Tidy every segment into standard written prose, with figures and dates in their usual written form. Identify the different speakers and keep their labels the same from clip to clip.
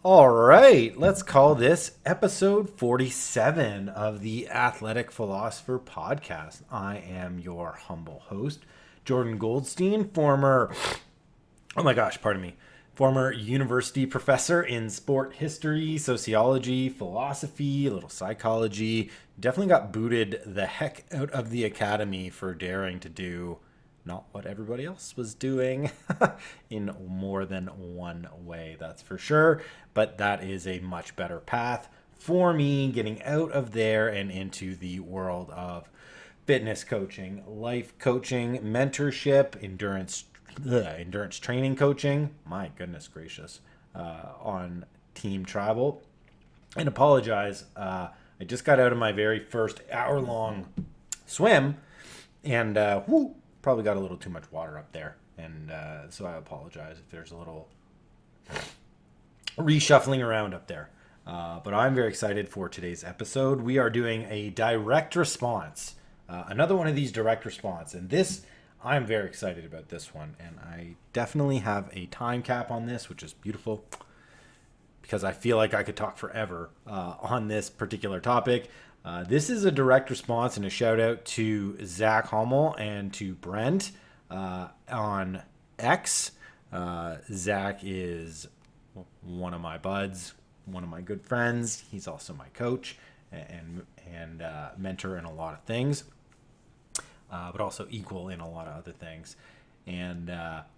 Speaker 1: All right, let's call this episode 47 of the Athletic Philosopher podcast. I am your humble host, Jordan Goldstein, former university professor in sport history, sociology, philosophy, a little psychology. Definitely got booted the heck out of the academy for daring to do not what everybody else was doing in more than one way, that's for sure. But that is a much better path for me getting out of there and into the world of fitness coaching, life coaching, mentorship, endurance training coaching. My goodness gracious, on team travel. And apologize, I just got out of my very first hour long swim and probably got a little too much water up there. And so I apologize if there's a little reshuffling around up there. But I'm very excited for today's episode. We are doing a direct response, another one of these direct response. And this, I'm very excited about this one. And I definitely have a time cap on this, which is beautiful because I feel like I could talk forever on this particular topic. This is a direct response and a shout out to Zach Hummel and to Brent on X. Zach is one of my buds, one of my good friends. He's also my coach and mentor in a lot of things, but also equal in a lot of other things. And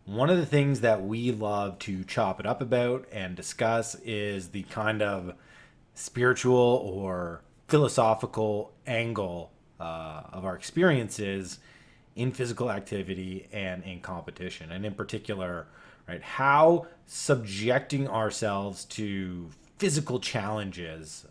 Speaker 1: one of the things that we love to chop it up about and discuss is the kind of spiritual or philosophical angle of our experiences in physical activity and in competition. And in particular, right, how subjecting ourselves to physical challenges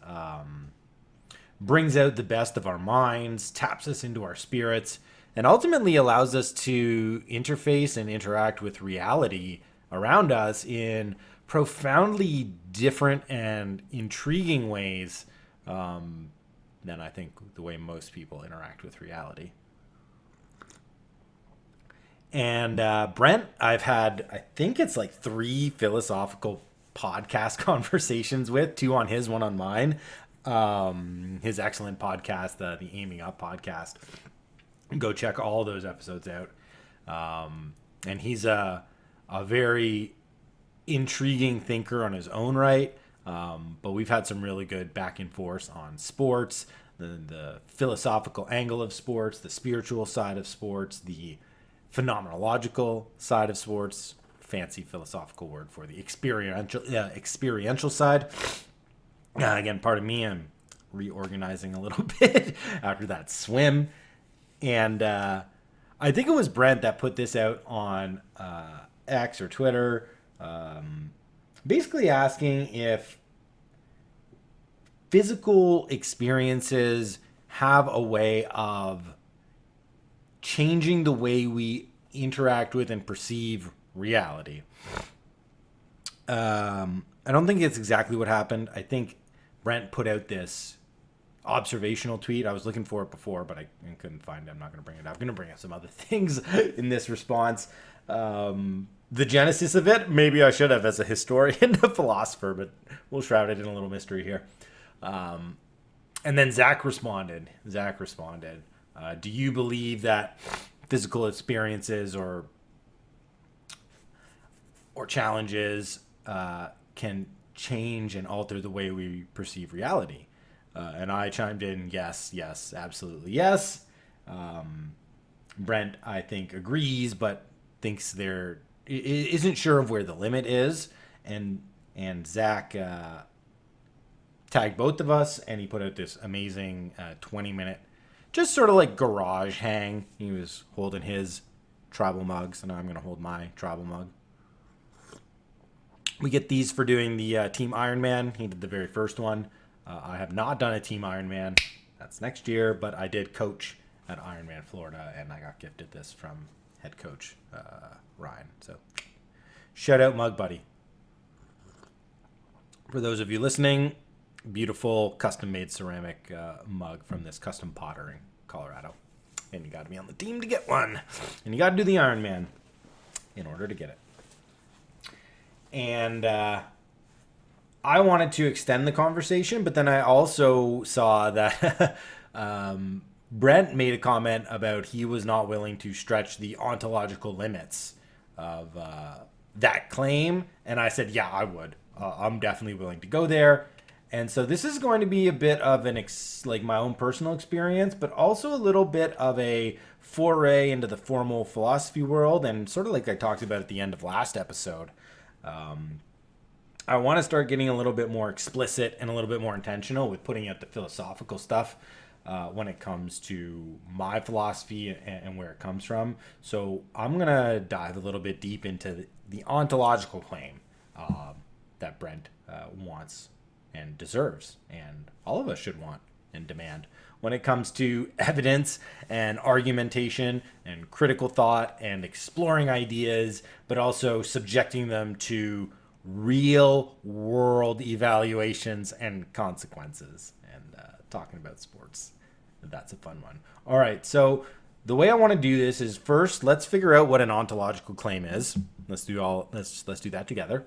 Speaker 1: brings out the best of our minds, taps us into our spirits, and ultimately allows us to interface and interact with reality around us in profoundly different and intriguing ways than I think the way most people interact with reality. And Brent, I've had, I think it's like 3 philosophical podcast conversations with, 2 on his, 1 on mine. His excellent podcast, the Aiming Up podcast. Go check all those episodes out. And he's a very intriguing thinker on his own right. But we've had some really good back and forth on sports, the philosophical angle of sports, the spiritual side of sports, the phenomenological side of sports, fancy philosophical word for the experiential side. Again, pardon me, I'm reorganizing a little bit after that swim. And I think it was Brent that put this out on X or Twitter, basically asking if physical experiences have a way of changing the way we interact with and perceive reality. I don't think it's exactly what happened. I think Brent put out this observational tweet. I was looking for it before, but I couldn't find it. I'm not going to bring it up. I'm going to bring up some other things in this response. The genesis of it, maybe I should have as a historian, a philosopher, but we'll shroud it in a little mystery here. And then Zach responded. Do you believe that physical experiences or challenges can change and alter the way we perceive reality? And I chimed in, yes, absolutely yes. Brent, I think, agrees, but thinks there isn't sure of where the limit is. And Zach tagged both of us, and he put out this amazing 20-minute, just sort of like garage hang. He was holding his travel mug, so now I'm going to hold my travel mug. We get these for doing the Team Ironman. He did the very first one. I have not done a Team Ironman. That's next year, but I did coach at Ironman Florida, and I got gifted this from head coach Ryan. So shout out Mug Buddy. For those of you listening, beautiful custom-made ceramic mug from this custom potter in Colorado. And you got to be on the team to get one. And you got to do the Ironman in order to get it. And I wanted to extend the conversation, but then I also saw that Brent made a comment about he was not willing to stretch the ontological limits of that claim. And I said, yeah, I would. I'm definitely willing to go there. And so this is going to be a bit of like my own personal experience, but also a little bit of a foray into the formal philosophy world. And sort of like I talked about at the end of last episode, I want to start getting a little bit more explicit and a little bit more intentional with putting out the philosophical stuff when it comes to my philosophy and where it comes from. So I'm going to dive a little bit deep into the ontological claim that Brent wants and deserves, and all of us should want and demand when it comes to evidence and argumentation and critical thought and exploring ideas, but also subjecting them to real world evaluations and consequences, and talking about sports. That's a fun one. All right, so the way I want to do this is first let's figure out what an ontological claim is. Let's do that together.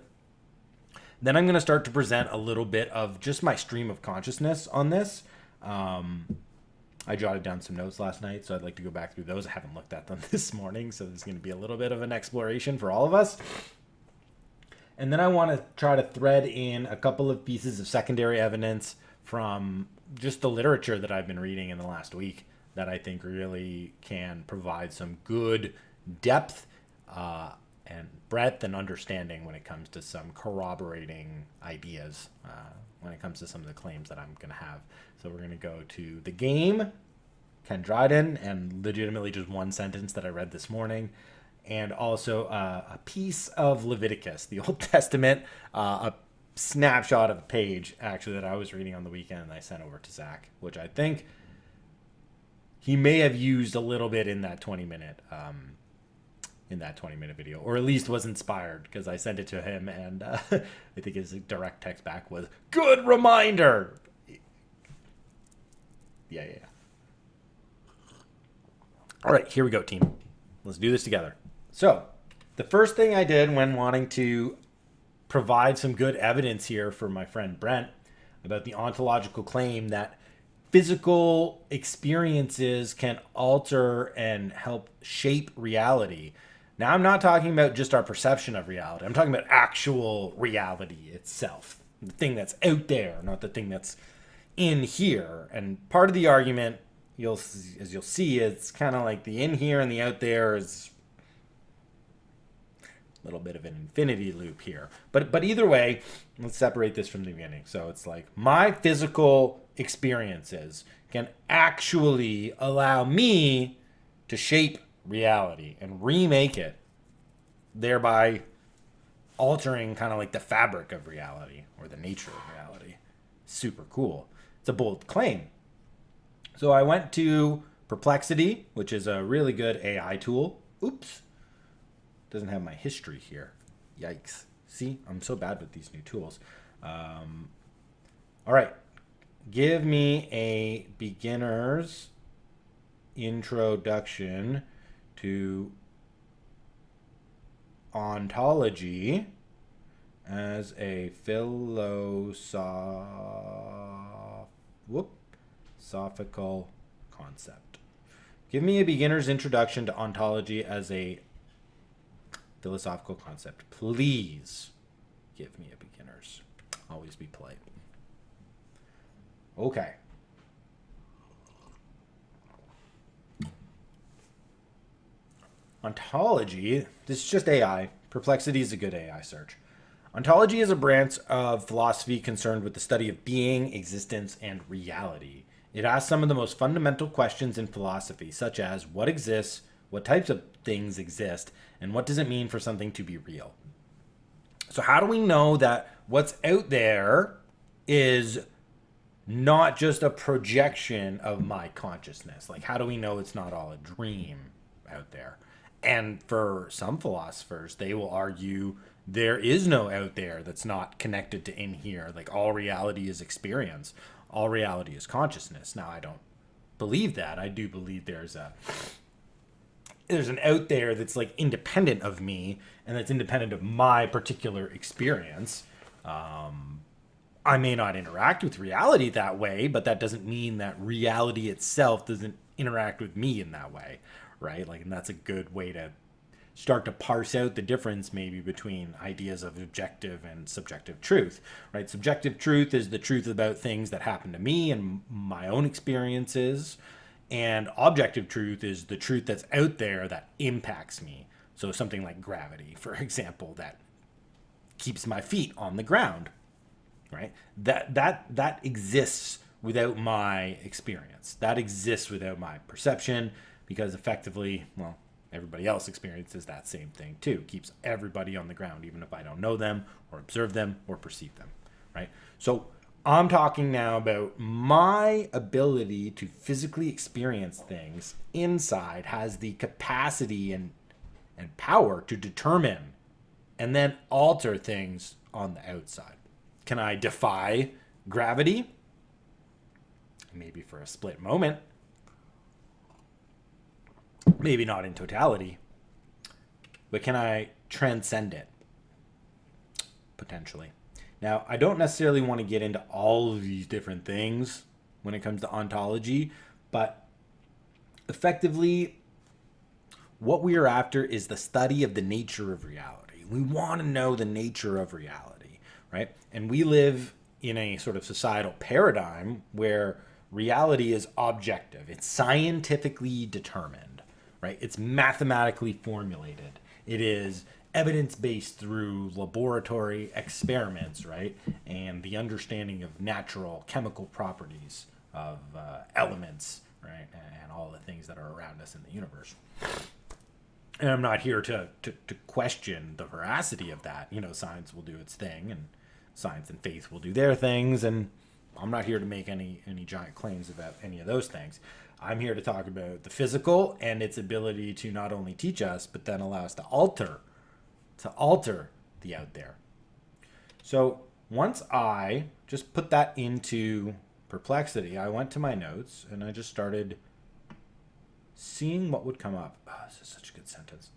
Speaker 1: Then I'm going to start to present a little bit of just my stream of consciousness on this. I jotted down some notes last night, so I'd like to go back through those. I haven't looked at them this morning, so there's going to be a little bit of an exploration for all of us. And then I want to try to thread in a couple of pieces of secondary evidence from just the literature that I've been reading in the last week that I think really can provide some good depth and breadth and understanding when it comes to some corroborating ideas, when it comes to some of the claims that I'm going to have. So we're going to go to the game, Ken Dryden, and legitimately just one sentence that I read this morning, and also a piece of Leviticus, the Old Testament, a snapshot of a page actually that I was reading on the weekend and I sent over to Zach, which I think he may have used a little bit in that 20-minute video, or at least was inspired, because I sent it to him and I think his direct text back was, "Good reminder." Yeah. All right, here we go, team. Let's do this together. So the first thing I did when wanting to provide some good evidence here for my friend Brent about the ontological claim that physical experiences can alter and help shape reality. Now, I'm not talking about just our perception of reality. I'm talking about actual reality itself, the thing that's out there, not the thing that's in here. And part of the argument, as you'll see, it's kind of like the in here and the out there is a little bit of an infinity loop here. But either way, let's separate this from the beginning. So it's like my physical experiences can actually allow me to shape reality and remake it, thereby altering kind of like the fabric of reality or the nature of reality. Super cool. It's a bold claim. So I went to Perplexity, which is a really good AI tool. Oops. Doesn't have my history here. Yikes. See, I'm so bad with these new tools. All right. Give me a beginner's introduction to ontology as a philosophical concept. Give me a beginner's introduction to ontology as a philosophical concept. Please give me a beginner's. Always be polite. Okay. Ontology, this is just AI. Perplexity is a good AI search. Ontology is a branch of philosophy concerned with the study of being, existence, and reality. It asks some of the most fundamental questions in philosophy, such as what exists, what types of things exist, and what does it mean for something to be real? So how do we know that what's out there is not just a projection of my consciousness? Like, how do we know it's not all a dream out there? And for some philosophers, they will argue there is no out there that's not connected to in here. Like, all reality is experience. All reality is consciousness. Now, I don't believe that. I do believe there's an out there that's like independent of me and that's independent of my particular experience. I may not interact with reality that way, but that doesn't mean that reality itself doesn't interact with me in that way, right? Like, and that's a good way to start to parse out the difference maybe between ideas of objective and subjective truth, right? Subjective truth is the truth about things that happen to me and my own experiences, and objective truth is the truth that's out there that impacts me. So something like gravity, for example, that keeps my feet on the ground, right? That exists without my experience. That exists without my perception, because effectively, well, everybody else experiences that same thing too. Keeps everybody on the ground, even if I don't know them or observe them or perceive them, right? So I'm talking now about my ability to physically experience things inside has the capacity and power to determine and then alter things on the outside. Can I defy gravity? Maybe for a split moment. Maybe not in totality. But can I transcend it? Potentially. Now, I don't necessarily want to get into all of these different things when it comes to ontology, but effectively, what we are after is the study of the nature of reality. We want to know the nature of reality, right? And we live in a sort of societal paradigm where reality is objective. It's scientifically determined, right? It's mathematically formulated. It is evidence-based through laboratory experiments, right? And the understanding of natural chemical properties of elements, right? And all the things that are around us in the universe. And I'm not here to question the veracity of that. You know, science will do its thing, and science and faith will do their things, and I'm not here to make any giant claims about any of those things. I'm here to talk about the physical and its ability to not only teach us, but then allow us to alter the out there. So once I just put that into perplexity, I went to my notes and I just started seeing what would come up. Oh, this is such a good sentence.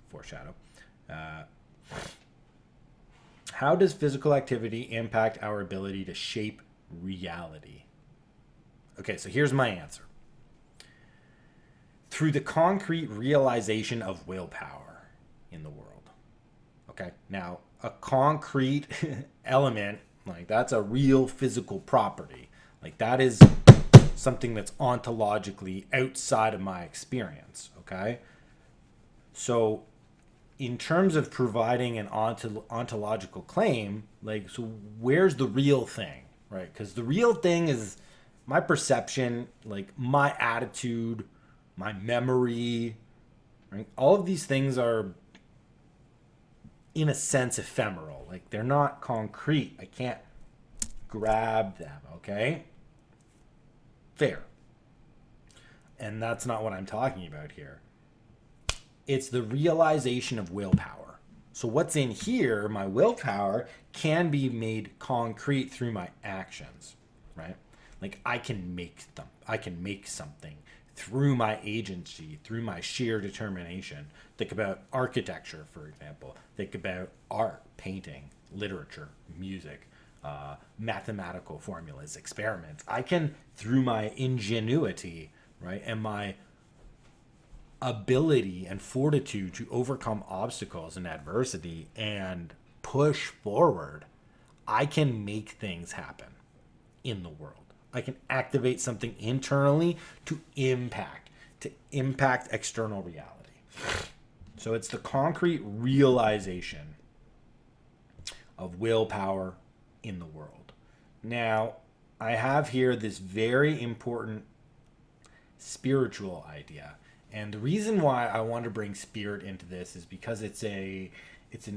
Speaker 1: Foreshadow. How does physical activity impact our ability to shape reality? Okay, so here's my answer. Through the concrete realization of willpower in the world. Okay, now a concrete element, like that's a real physical property. Like that is something that's ontologically outside of my experience, okay? So in terms of providing an ontological claim, like, so where's the real thing, right? Because the real thing is my perception, like my attitude, my memory, right? All of these things are, in a sense, ephemeral. Like they're not concrete. I can't grab them, okay? Fair. And that's not what I'm talking about here. It's the realization of willpower. So what's in here, my willpower, can be made concrete through my actions, right? Like I can make them. I can make something through my agency, through my sheer determination. Think about architecture, for example. Think about art, painting, literature, music, mathematical formulas, experiments. I can, through my ingenuity, right, and my ability and fortitude to overcome obstacles and adversity and push forward, I can make things happen in the world. I can activate something internally to impact external reality. So it's the concrete realization of willpower in the world. Now, I have here this very important spiritual idea. And the reason why I want to bring spirit into this is because it's an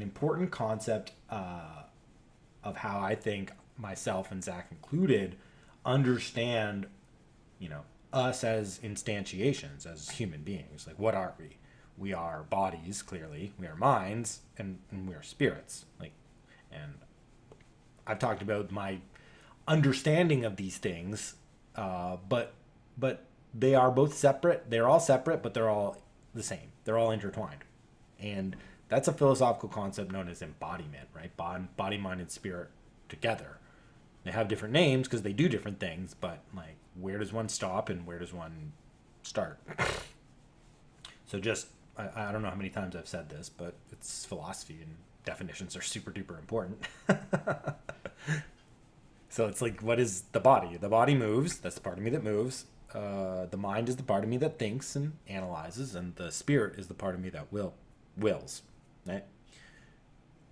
Speaker 1: important concept of how I think myself and Zach included understand, us as instantiations, as human beings. Like, what are we? We are bodies, clearly. We are minds, and we are spirits. And I've talked about my understanding of these things, but they are both separate. They're all separate, but they're all the same. They're all intertwined. And That's a philosophical concept known as embodiment, right? Body, mind, and spirit together. They have different names because they do different things, but like, where does one stop and where does one start? So just, I don't know how many times I've said this, but it's philosophy and definitions are super duper important. So it's like, what is the body? The body moves. That's the part of me that moves. The mind is the part of me that thinks and analyzes, and the spirit is the part of me that wills, right?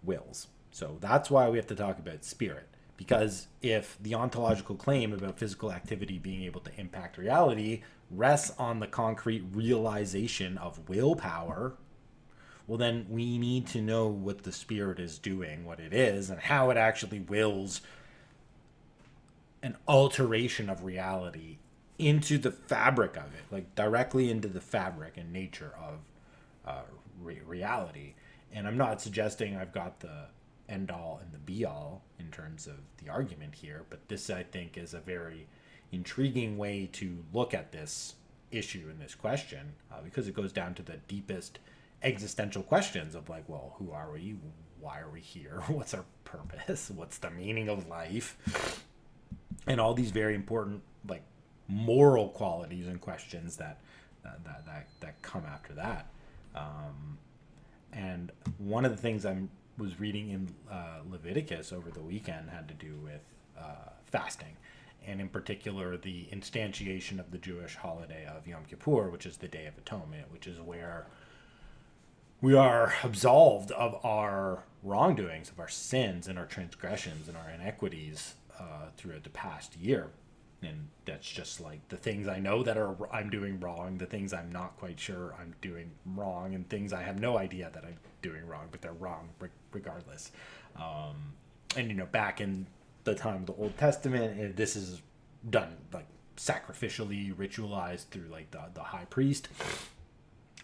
Speaker 1: Wills. So that's why we have to talk about spirit. Because if the ontological claim about physical activity being able to impact reality rests on the concrete realization of willpower, well, then we need to know what the spirit is doing, what it is, and how it actually wills an alteration of reality into the fabric of it, like directly into the fabric and nature of reality. And I'm not suggesting I've got the end all and the be all in terms of the argument here, but this, I think, is a very intriguing way to look at this issue and this question, because it goes down to the deepest existential questions of like, well, who are we? Why are we here? What's our purpose? What's the meaning of life? And all these very important, like, moral qualities and questions that come after that. And one of the things I was reading in Leviticus over the weekend had to do with fasting, and in particular the instantiation of the Jewish holiday of Yom Kippur, which is the Day of Atonement, which is where we are absolved of our wrongdoings, of our sins and our transgressions and our inequities throughout the past year. And that's just like the things I know that I'm doing wrong, the things I'm not quite sure I'm doing wrong, and things I have no idea that I'm doing wrong, but they're wrong regardless. And back in the time of the Old Testament, this is done like sacrificially, ritualized through like the high priest.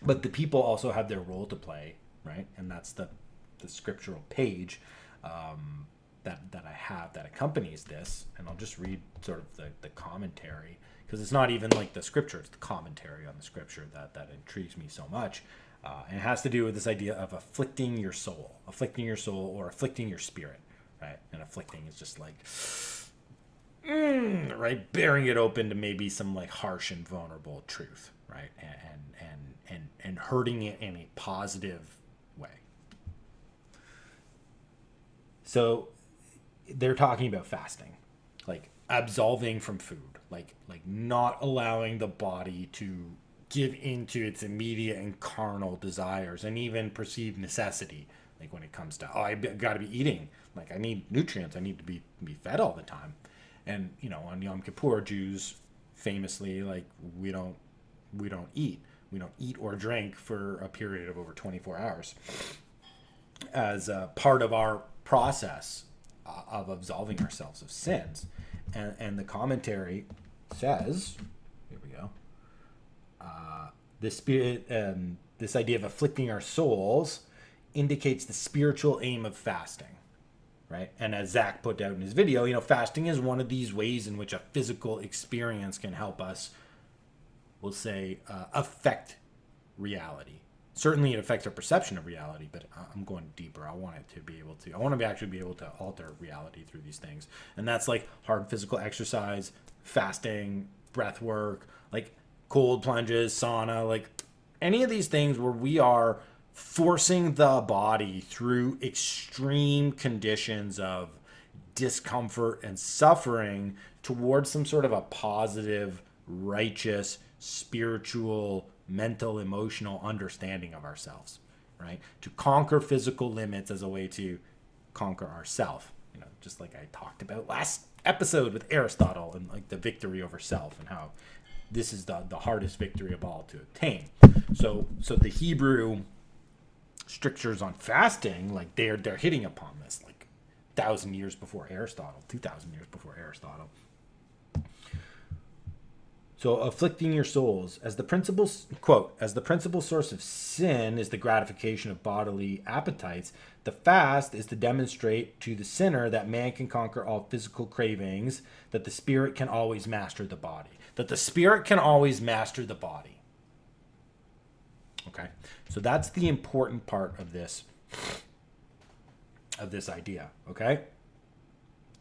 Speaker 1: But the people also have their role to play, right? And that's the scriptural page that I have that accompanies this. And I'll just read sort of the commentary, because it's not even like the scripture, it's the commentary on the scripture that intrigues me so much. And it has to do with this idea of afflicting your soul or afflicting your spirit, right? And afflicting is just like, right, bearing it open to maybe some like harsh and vulnerable truth, right? And hurting it in a positive way. So they're talking about fasting, like absolving from food, like not allowing the body to give into its immediate and carnal desires and even perceived necessity. Like when it comes to, I've got to be eating, like I need nutrients, I need to be fed all the time. And on Yom Kippur, Jews famously, like, we don't eat or drink for a period of over 24 hours as a part of our process of absolving ourselves of sins. And the commentary says, here we go, the spirit, this idea of afflicting our souls indicates the spiritual aim of fasting, right? And as Zach put out in his video, fasting is one of these ways in which a physical experience can help us, we'll say, affect reality. Certainly it affects our perception of reality, but I'm going deeper. I want to actually be able to alter reality through these things. And that's like hard physical exercise, fasting, breath work, like cold plunges, sauna, like any of these things where we are forcing the body through extreme conditions of discomfort and suffering towards some sort of a positive, righteous, spiritual, mental, emotional understanding of ourselves, right? To conquer physical limits as a way to conquer ourself, just like I talked about last episode with Aristotle and like the victory over self and how this is the hardest victory of all to obtain. So the Hebrew strictures on fasting, like they're hitting upon this like 1,000 years before Aristotle, 2,000 years before Aristotle. So afflicting your souls, as the principal source of sin is the gratification of bodily appetites, the fast is to demonstrate to the sinner that man can conquer all physical cravings, that the spirit can always master the body. Okay, so that's the important part of this idea. Okay,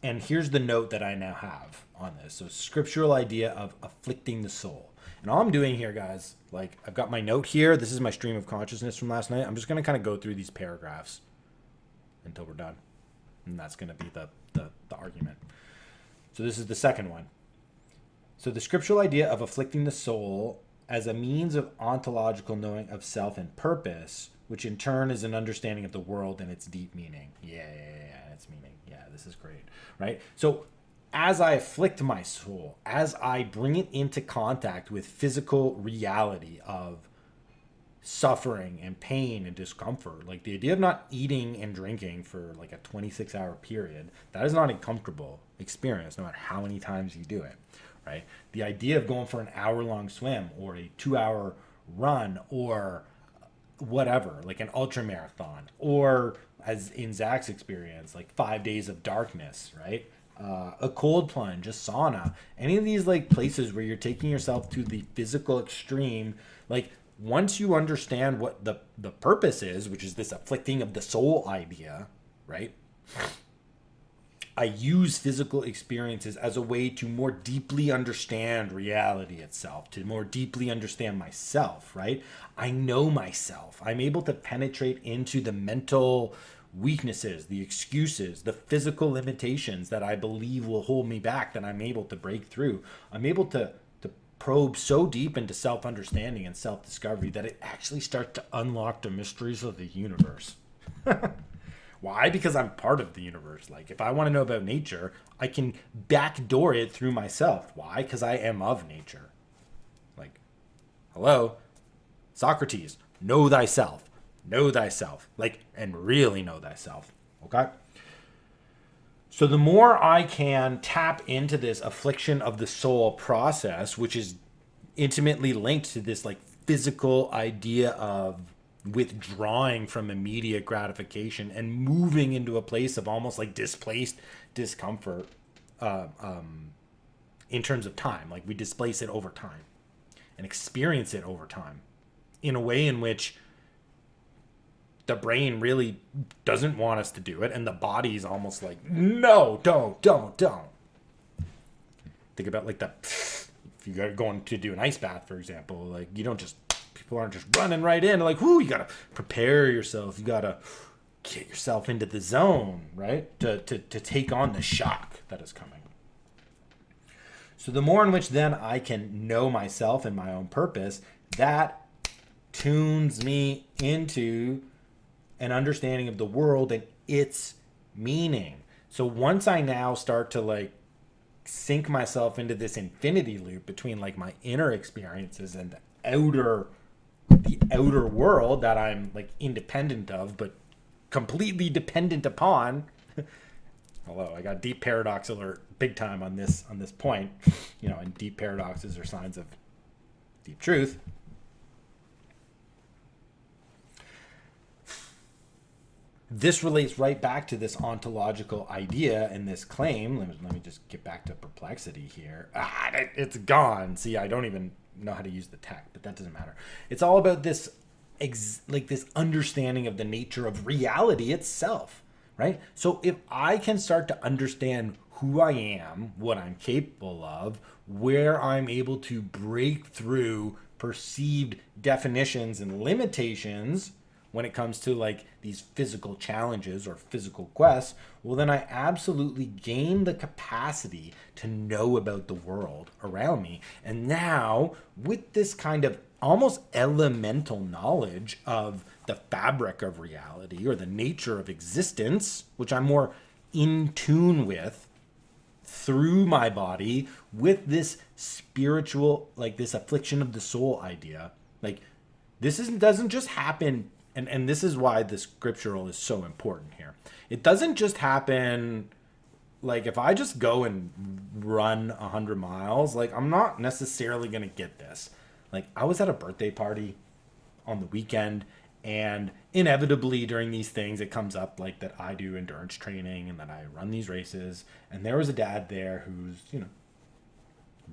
Speaker 1: and here's the note that I now have on this. So scriptural idea of afflicting the soul. And all I'm doing here, guys, like I've got my note here. This is my stream of consciousness from last night. I'm just going to kind of go through these paragraphs until we're done. And that's going to be the argument. So this is the second one. So the scriptural idea of afflicting the soul as a means of ontological knowing of self and purpose, which in turn is an understanding of the world and its deep meaning. Yeah, its meaning. Yeah, this is great, right? So as I afflict my soul, as I bring it into contact with physical reality of suffering and pain and discomfort, like the idea of not eating and drinking for like a 26-hour period, that is not a comfortable experience no matter how many times you do it, right? The idea of going for an hour-long swim or a 2-hour run or whatever, like an ultra marathon, or as in Zach's experience, like 5 days of darkness, right? A cold plunge, a sauna, any of these like places where you're taking yourself to the physical extreme, like once you understand what the purpose is, which is this afflicting of the soul idea, right? I use physical experiences as a way to more deeply understand reality itself, to more deeply understand myself, right? I know myself. I'm able to penetrate into the mental weaknesses, the excuses, the physical limitations that I believe will hold me back, that I'm able to break through. I'm able to probe so deep into self-understanding and self-discovery that it actually starts to unlock the mysteries of the universe. Why? Because I'm part of the universe. Like, if I want to know about nature, I can backdoor it through myself. Why? Because I am of nature. Like, hello? Socrates, know thyself. Know thyself. Like, and really know thyself. Okay? So the more I can tap into this affliction of the soul process, which is intimately linked to this, like, physical idea of withdrawing from immediate gratification and moving into a place of almost like displaced discomfort in terms of time. Like we displace it over time and experience it over time in a way in which the brain really doesn't want us to do it, and the body's almost like, no, don't. Think about like if you're going to do an ice bath, for example, like you don't just, people aren't just running right in. Like, whoo, you got to prepare yourself. You got to get yourself into the zone, right? To take on the shock that is coming. So the more in which then I can know myself and my own purpose, that tunes me into an understanding of the world and its meaning. So once I now start to like sink myself into this infinity loop between like my inner experiences and the outer world that I'm like independent of, but completely dependent upon. Hello, I got deep paradox alert big time on this point. You know, and deep paradoxes are signs of deep truth. This relates right back to this ontological idea and this claim. Let me just get back to perplexity here. It's gone. See, I don't even know how to use the tech, but that doesn't matter. It's all about this this understanding of the nature of reality itself, right? So if I can start to understand who I am, what I'm capable of, where I'm able to break through perceived definitions and limitations when it comes to like these physical challenges or physical quests, well, then I absolutely gain the capacity to know about the world around me. And now with this kind of almost elemental knowledge of the fabric of reality or the nature of existence, which I'm more in tune with through my body with this spiritual, like this affliction of the soul idea, like doesn't just happen. And this is why the scriptural is so important here. It doesn't just happen like if I just go and run 100 miles, like I'm not necessarily going to get this. Like I was at a birthday party on the weekend, and inevitably during these things, it comes up like that I do endurance training and that I run these races. And there was a dad there who's,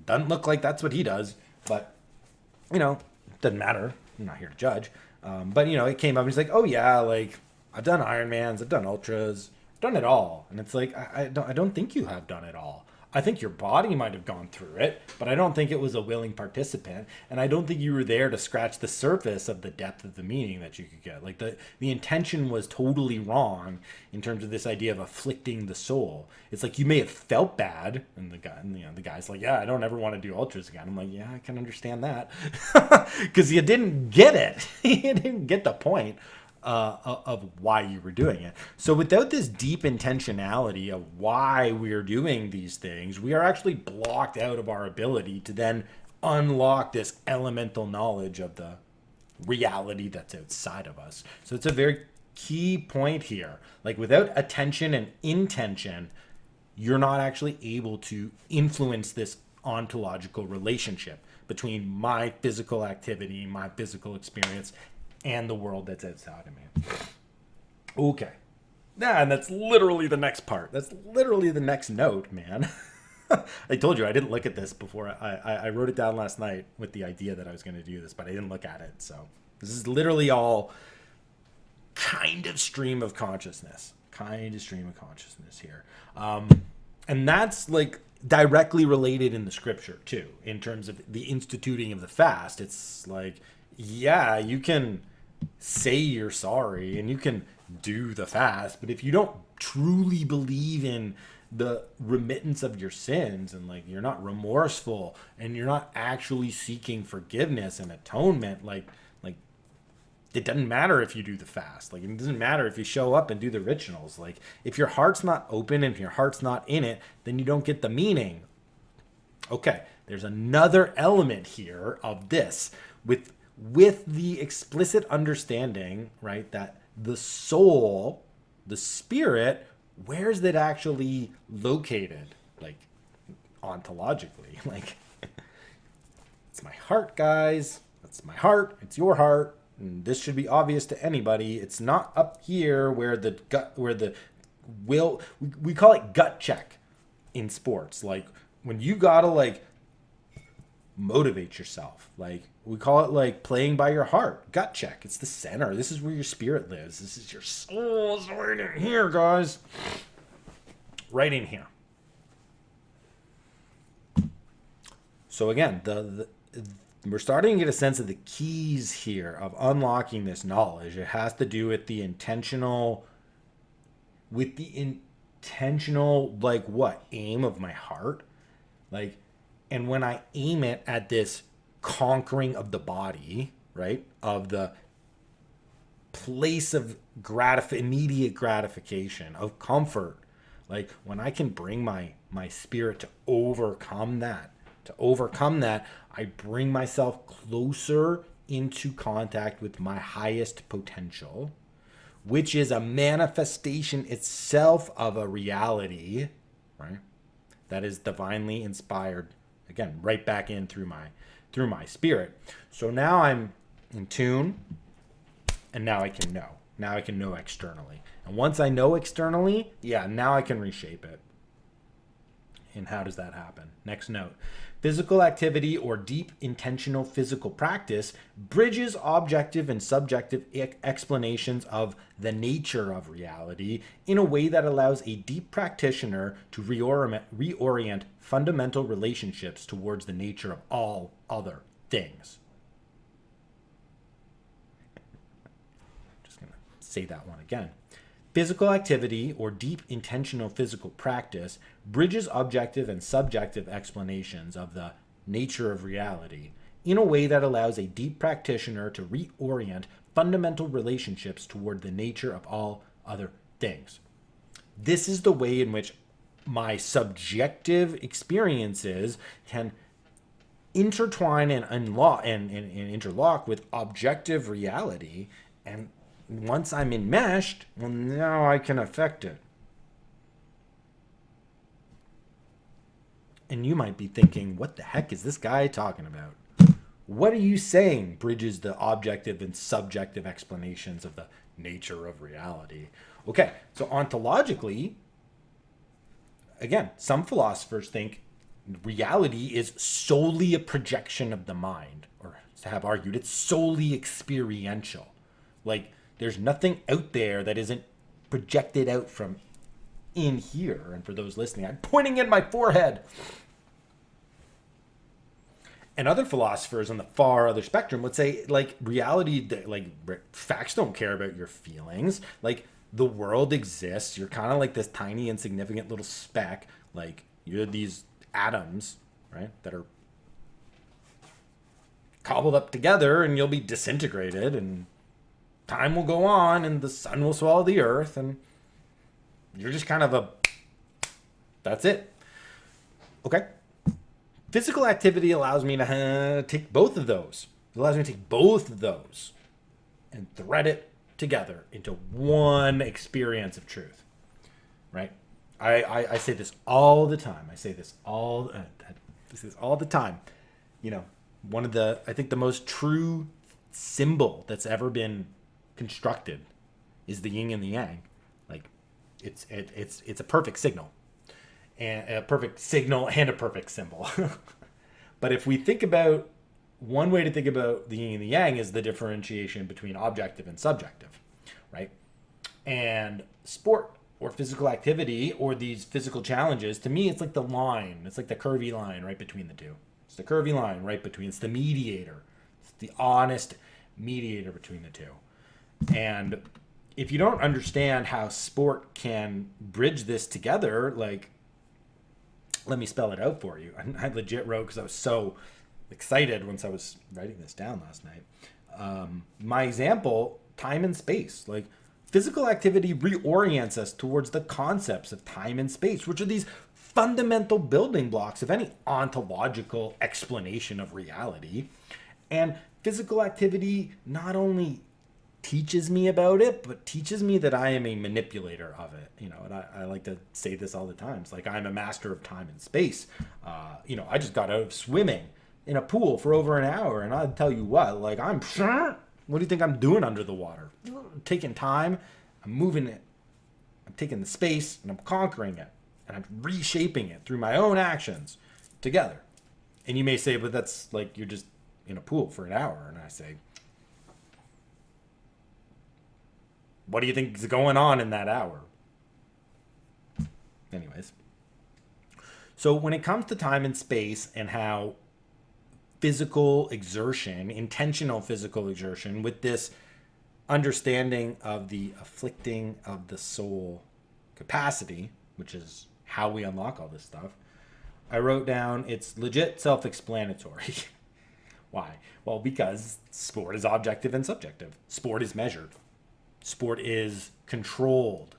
Speaker 1: doesn't look like that's what he does, but, doesn't matter. I'm not here to judge. But it came up and he's like, oh yeah, like I've done Ironmans, I've done ultras, I've done it all. And it's like, I don't think you have done it all. I think your body might have gone through it, but I don't think it was a willing participant. And I don't think you were there to scratch the surface of the depth of the meaning that you could get. Like the intention was totally wrong in terms of this idea of afflicting the soul. It's like you may have felt bad, and the guy's like, yeah, I don't ever want to do ultras again. I'm like, yeah, I can understand that, because you didn't get it. You didn't get the point of why you were doing it. So without this deep intentionality of why we're doing these things, we are actually blocked out of our ability to then unlock this elemental knowledge of the reality that's outside of us. So it's a very key point here. Like without attention and intention, you're not actually able to influence this ontological relationship between my physical activity, my physical experience, and the world that's outside of me. Okay. And that's literally the next part. That's literally the next note, man. I told you I didn't look at this before. I wrote it down last night with the idea that I was going to do this, but I didn't look at it. So this is literally all kind of stream of consciousness. Here. And that's like directly related in the scripture too, in terms of the instituting of the fast. It's like, yeah, you can say you're sorry and you can do the fast, but if you don't truly believe in the remittance of your sins, and like you're not remorseful and you're not actually seeking forgiveness and atonement, like it doesn't matter if you do the fast. Like it doesn't matter if you show up and do the rituals. Like if your heart's not open and if your heart's not in it, then you don't get the meaning. Okay, there's another element here of this with the explicit understanding, right, that the soul, the spirit, where's that actually located? Like ontologically, like it's my heart, guys. That's my heart. It's your heart. And this should be obvious to anybody. It's not up here where the gut, where the will, we call it gut check in sports. Like when you gotta like motivate yourself. Like we call it like playing by your heart. Gut check. It's the center. This is where your spirit lives. This is your soul. It's right in here, guys. Right in here. So again, we're starting to get a sense of the keys here of unlocking this knowledge. It has to do with the intentional, like what? Aim of my heart. Like, and when I aim it at this conquering of the body, right? Of the place of immediate gratification, of comfort. Like when I can bring my spirit to overcome that, I bring myself closer into contact with my highest potential, which is a manifestation itself of a reality, right? That is divinely inspired, again, right back in through my spirit. So now I'm in tune, and now I can know. Now I can know externally. And once I know externally, now I can reshape it. And how does that happen? Next note. Physical activity or deep intentional physical practice bridges objective and subjective explanations of the nature of reality in a way that allows a deep practitioner to reorient fundamental relationships towards the nature of all other things. Just going to say that one again. Physical activity or deep intentional physical practice bridges objective and subjective explanations of the nature of reality in a way that allows a deep practitioner to reorient fundamental relationships toward the nature of all other things. This is the way in which my subjective experiences can intertwine and interlock with objective reality, and once I'm enmeshed, well, now I can affect it. And you might be thinking, what the heck is this guy talking about? What are you saying bridges the objective and subjective explanations of the nature of reality? Okay, so ontologically, again, some philosophers think reality is solely a projection of the mind, or to have argued. It's solely experiential. Like, there's nothing out there that isn't projected out from in here. And for those listening, I'm pointing in my forehead. And other philosophers on the far other spectrum would say, like, reality, like, facts don't care about your feelings. Like, the world exists. You're kind of like this tiny, insignificant little speck. Like, you're these atoms, right, that are cobbled up together, and you'll be disintegrated, and time will go on, and the sun will swallow the earth, and you're just kind of that's it. Okay. Physical activity allows me to take both of those. It allows me to take both of those and thread it together into one experience of truth, right? I say this all the time. I say this all the time. You know, one of the, I think the most true symbol that's ever been constructed is the yin and the yang. Like, it's a perfect signal. And a perfect signal and a perfect symbol. But if we think about, one way to think about the yin and the yang is the differentiation between objective and subjective, right? And sport or physical activity or these physical challenges, to me, it's like the line. It's like the curvy line right between the two. It's the curvy line right between, it's the mediator. It's the honest mediator between the two. And if you don't understand how sport can bridge this together, like, let me spell it out for you. I legit wrote, because I was so excited once I was writing this down last night. My example, time and space. Like, physical activity reorients us towards the concepts of time and space, which are these fundamental building blocks of any ontological explanation of reality. And physical activity not only teaches me about it, but teaches me that I am a manipulator of it. You know, and I like to say this all the time. It's like, I'm a master of time and space. You know, I just got out of swimming in a pool for over an hour, and I'll tell you what, like, what do you think I'm doing under the water? I'm taking time, I'm moving it, I'm taking the space, and I'm conquering it, and I'm reshaping it through my own actions together. And you may say, but that's like, you're just in a pool for an hour. And I say, what do you think is going on in that hour? Anyways. So when it comes to time and space and how physical exertion, intentional physical exertion, with this understanding of the afflicting of the soul capacity, which is how we unlock all this stuff, I wrote down, it's legit self-explanatory. Why? Well, because sport is objective and subjective. Sport is measured. Sport is controlled.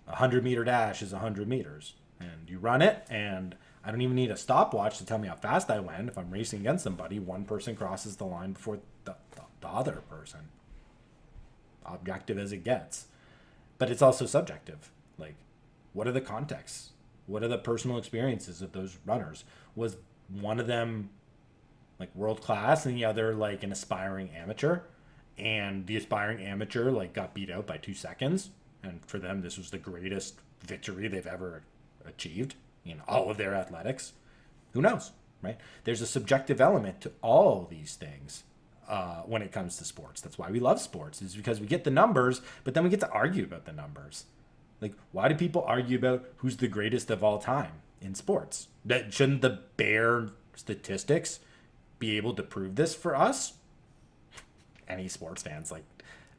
Speaker 1: A 100-meter dash is 100 meters. And you run it, and I don't even need a stopwatch to tell me how fast I went. If I'm racing against somebody, one person crosses the line before the other person. Objective as it gets. But it's also subjective. Like, what are the contexts? What are the personal experiences of those runners? Was one of them like world class and the other like an aspiring amateur? And the aspiring amateur like got beat out by 2 seconds, and for them this was the greatest victory they've ever achieved in all of their athletics. Who knows, right? There's a subjective element to all these things when it comes to sports. That's why we love sports, is because we get the numbers, but then we get to argue about the numbers. Like, why do people argue about who's the greatest of all time in sports? That shouldn't the bare statistics be able to prove this for us? Any sports fans, like,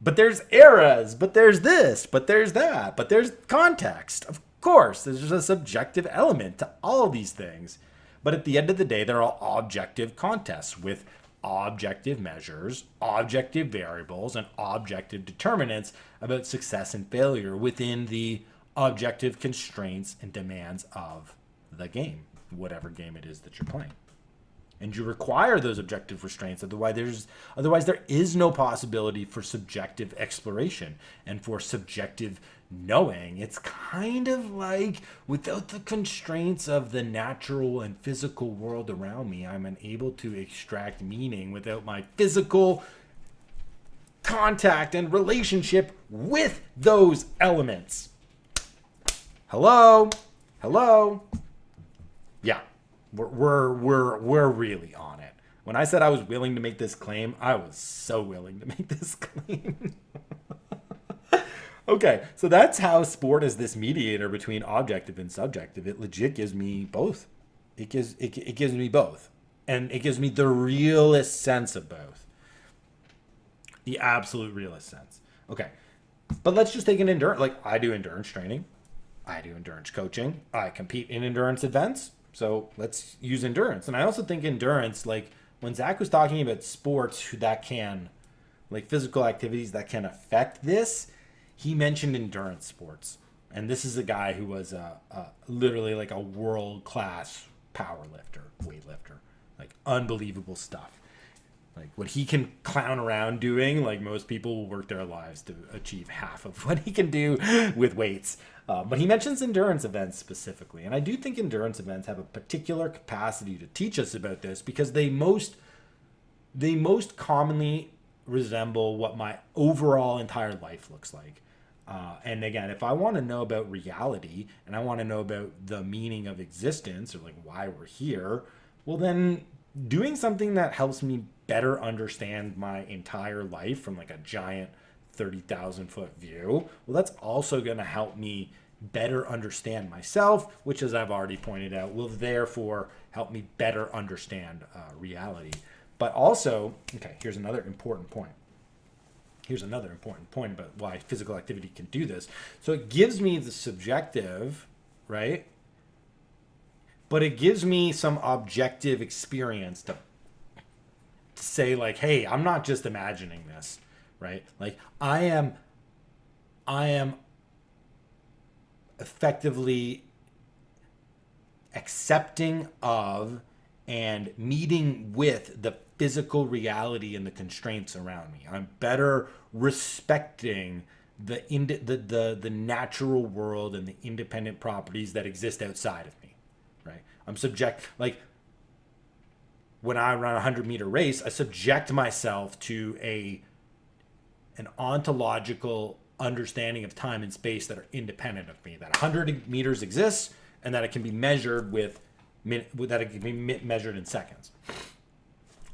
Speaker 1: but there's eras, but there's this, but there's that, but there's context. Of course, there's a subjective element to all of these things. But at the end of the day, they're all objective contests with objective measures, objective variables, and objective determinants about success and failure within the objective constraints and demands of the game, whatever game it is that you're playing. And you require those objective restraints. Otherwise, there is no possibility for subjective exploration and for subjective knowing. It's kind of like, without the constraints of the natural and physical world around me, I'm unable to extract meaning without my physical contact and relationship with those elements. Hello? Yeah. We're really on it. When I said I was willing to make this claim, I was so willing to make this claim. Okay, so that's how sport is this mediator between objective and subjective. It legit gives me both. It gives me both. And it gives me the realest sense of both. The absolute realest sense. Okay, but let's just take an endurance. Like, I do endurance training. I do endurance coaching. I compete in endurance events. So let's use endurance. And I also think endurance, like when Zach was talking about sports that can, like physical activities that can affect this, he mentioned endurance sports. And this is a guy who was literally like a world-class power lifter, weightlifter, like unbelievable stuff. Like what he can clown around doing, like most people will work their lives to achieve half of what he can do with weights. But he mentions endurance events specifically. And I do think endurance events have a particular capacity to teach us about this because they most commonly resemble what my overall entire life looks like. And again, if I want to know about reality and I want to know about the meaning of existence or like why we're here, well then doing something that helps me better understand my entire life from like a giant 30,000 foot view, well that's also going to help me better understand myself, which as I've already pointed out will therefore help me better understand reality. But also, okay, here's another important point about why physical activity can do this. So it gives me the subjective, right? But it gives me some objective experience to say like, hey, I'm not just imagining this, right? Like I am effectively accepting of and meeting with the physical reality and the constraints around me. I'm better respecting the natural world and the independent properties that exist outside of me, right? Like when I run a 100-meter race, I subject myself to an ontological understanding of time and space that are independent of me. That 100 meters exists and that it can be measured measured in seconds.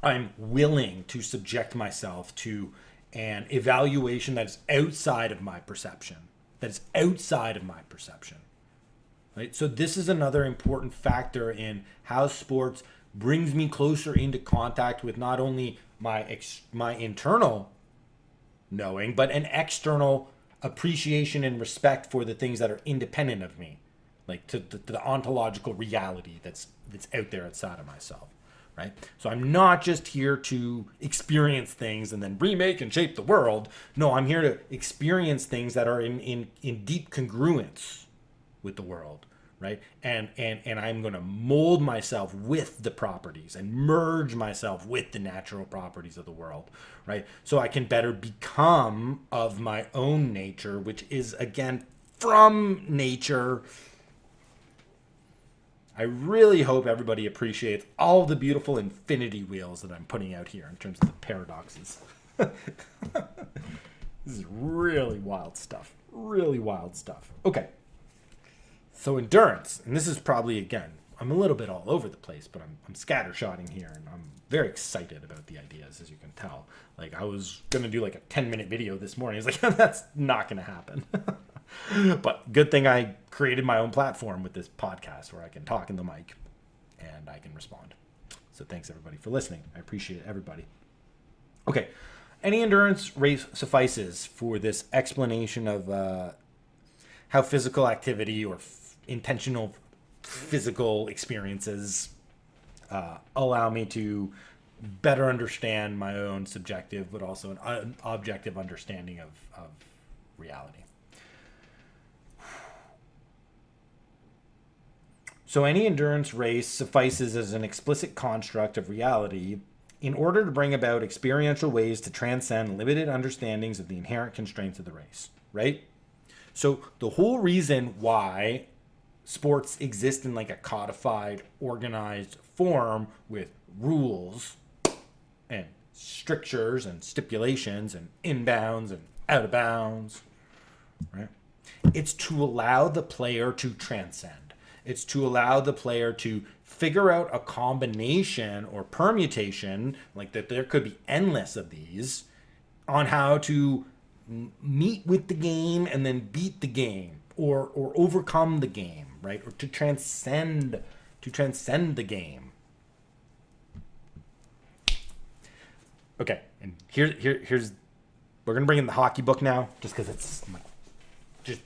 Speaker 1: I'm willing to subject myself to an evaluation that is outside of my perception. Right? So this is another important factor in how sports brings me closer into contact with not only my internal knowing, but an external appreciation and respect for the things that are independent of me, like to the ontological reality that's out there outside of myself, right? So I'm not just here to experience things and then remake and shape the world. No, I'm here to experience things that are in deep congruence with the world, right? And I'm going to mold myself with the properties and merge myself with the natural properties of the world, right? So I can better become of my own nature, which is again from nature. I really hope everybody appreciates all the beautiful infinity wheels that I'm putting out here in terms of the paradoxes. This is really wild stuff. Okay. So endurance, and this is probably, again, I'm a little bit all over the place, but I'm scattershotting here, and I'm very excited about the ideas, as you can tell. Like, I was going to do like a 10-minute video this morning. I was like, that's not going to happen. But good thing I created my own platform with this podcast where I can talk in the mic and I can respond. So thanks, everybody, for listening. I appreciate everybody. Okay. Any endurance race suffices for this explanation of how physical activity or intentional physical experiences allow me to better understand my own subjective but also an objective understanding of reality. So any endurance race suffices as an explicit construct of reality in order to bring about experiential ways to transcend limited understandings of the inherent constraints of the race, right? So the whole reason why sports exist in like a codified, organized form with rules and strictures and stipulations and inbounds and out of bounds, right? It's to allow the player to transcend. It's to allow the player to figure out a combination or permutation, like that there could be endless of these, on how to meet with the game and then beat the game, or overcome the game, right? Or to transcend the game. Okay, and here's we're gonna bring in the hockey book now, just because I'm like, just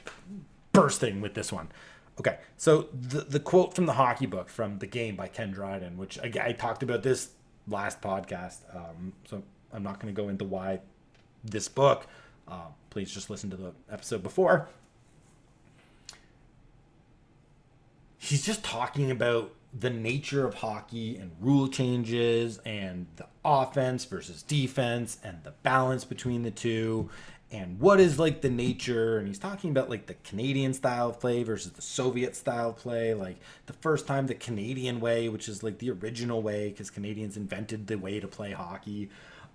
Speaker 1: bursting with this one. Okay, so the quote from the hockey book from The Game by Ken Dryden, which I talked about this last podcast, so I'm not going to go into why this book. Please just listen to the episode before. He's just talking about the nature of hockey and rule changes and the offense versus defense and the balance between the two and what is like the nature. And he's talking about like the Canadian style of play versus the Soviet style of play. Like the first time the Canadian way, which is like the original way, because Canadians invented the way to play hockey.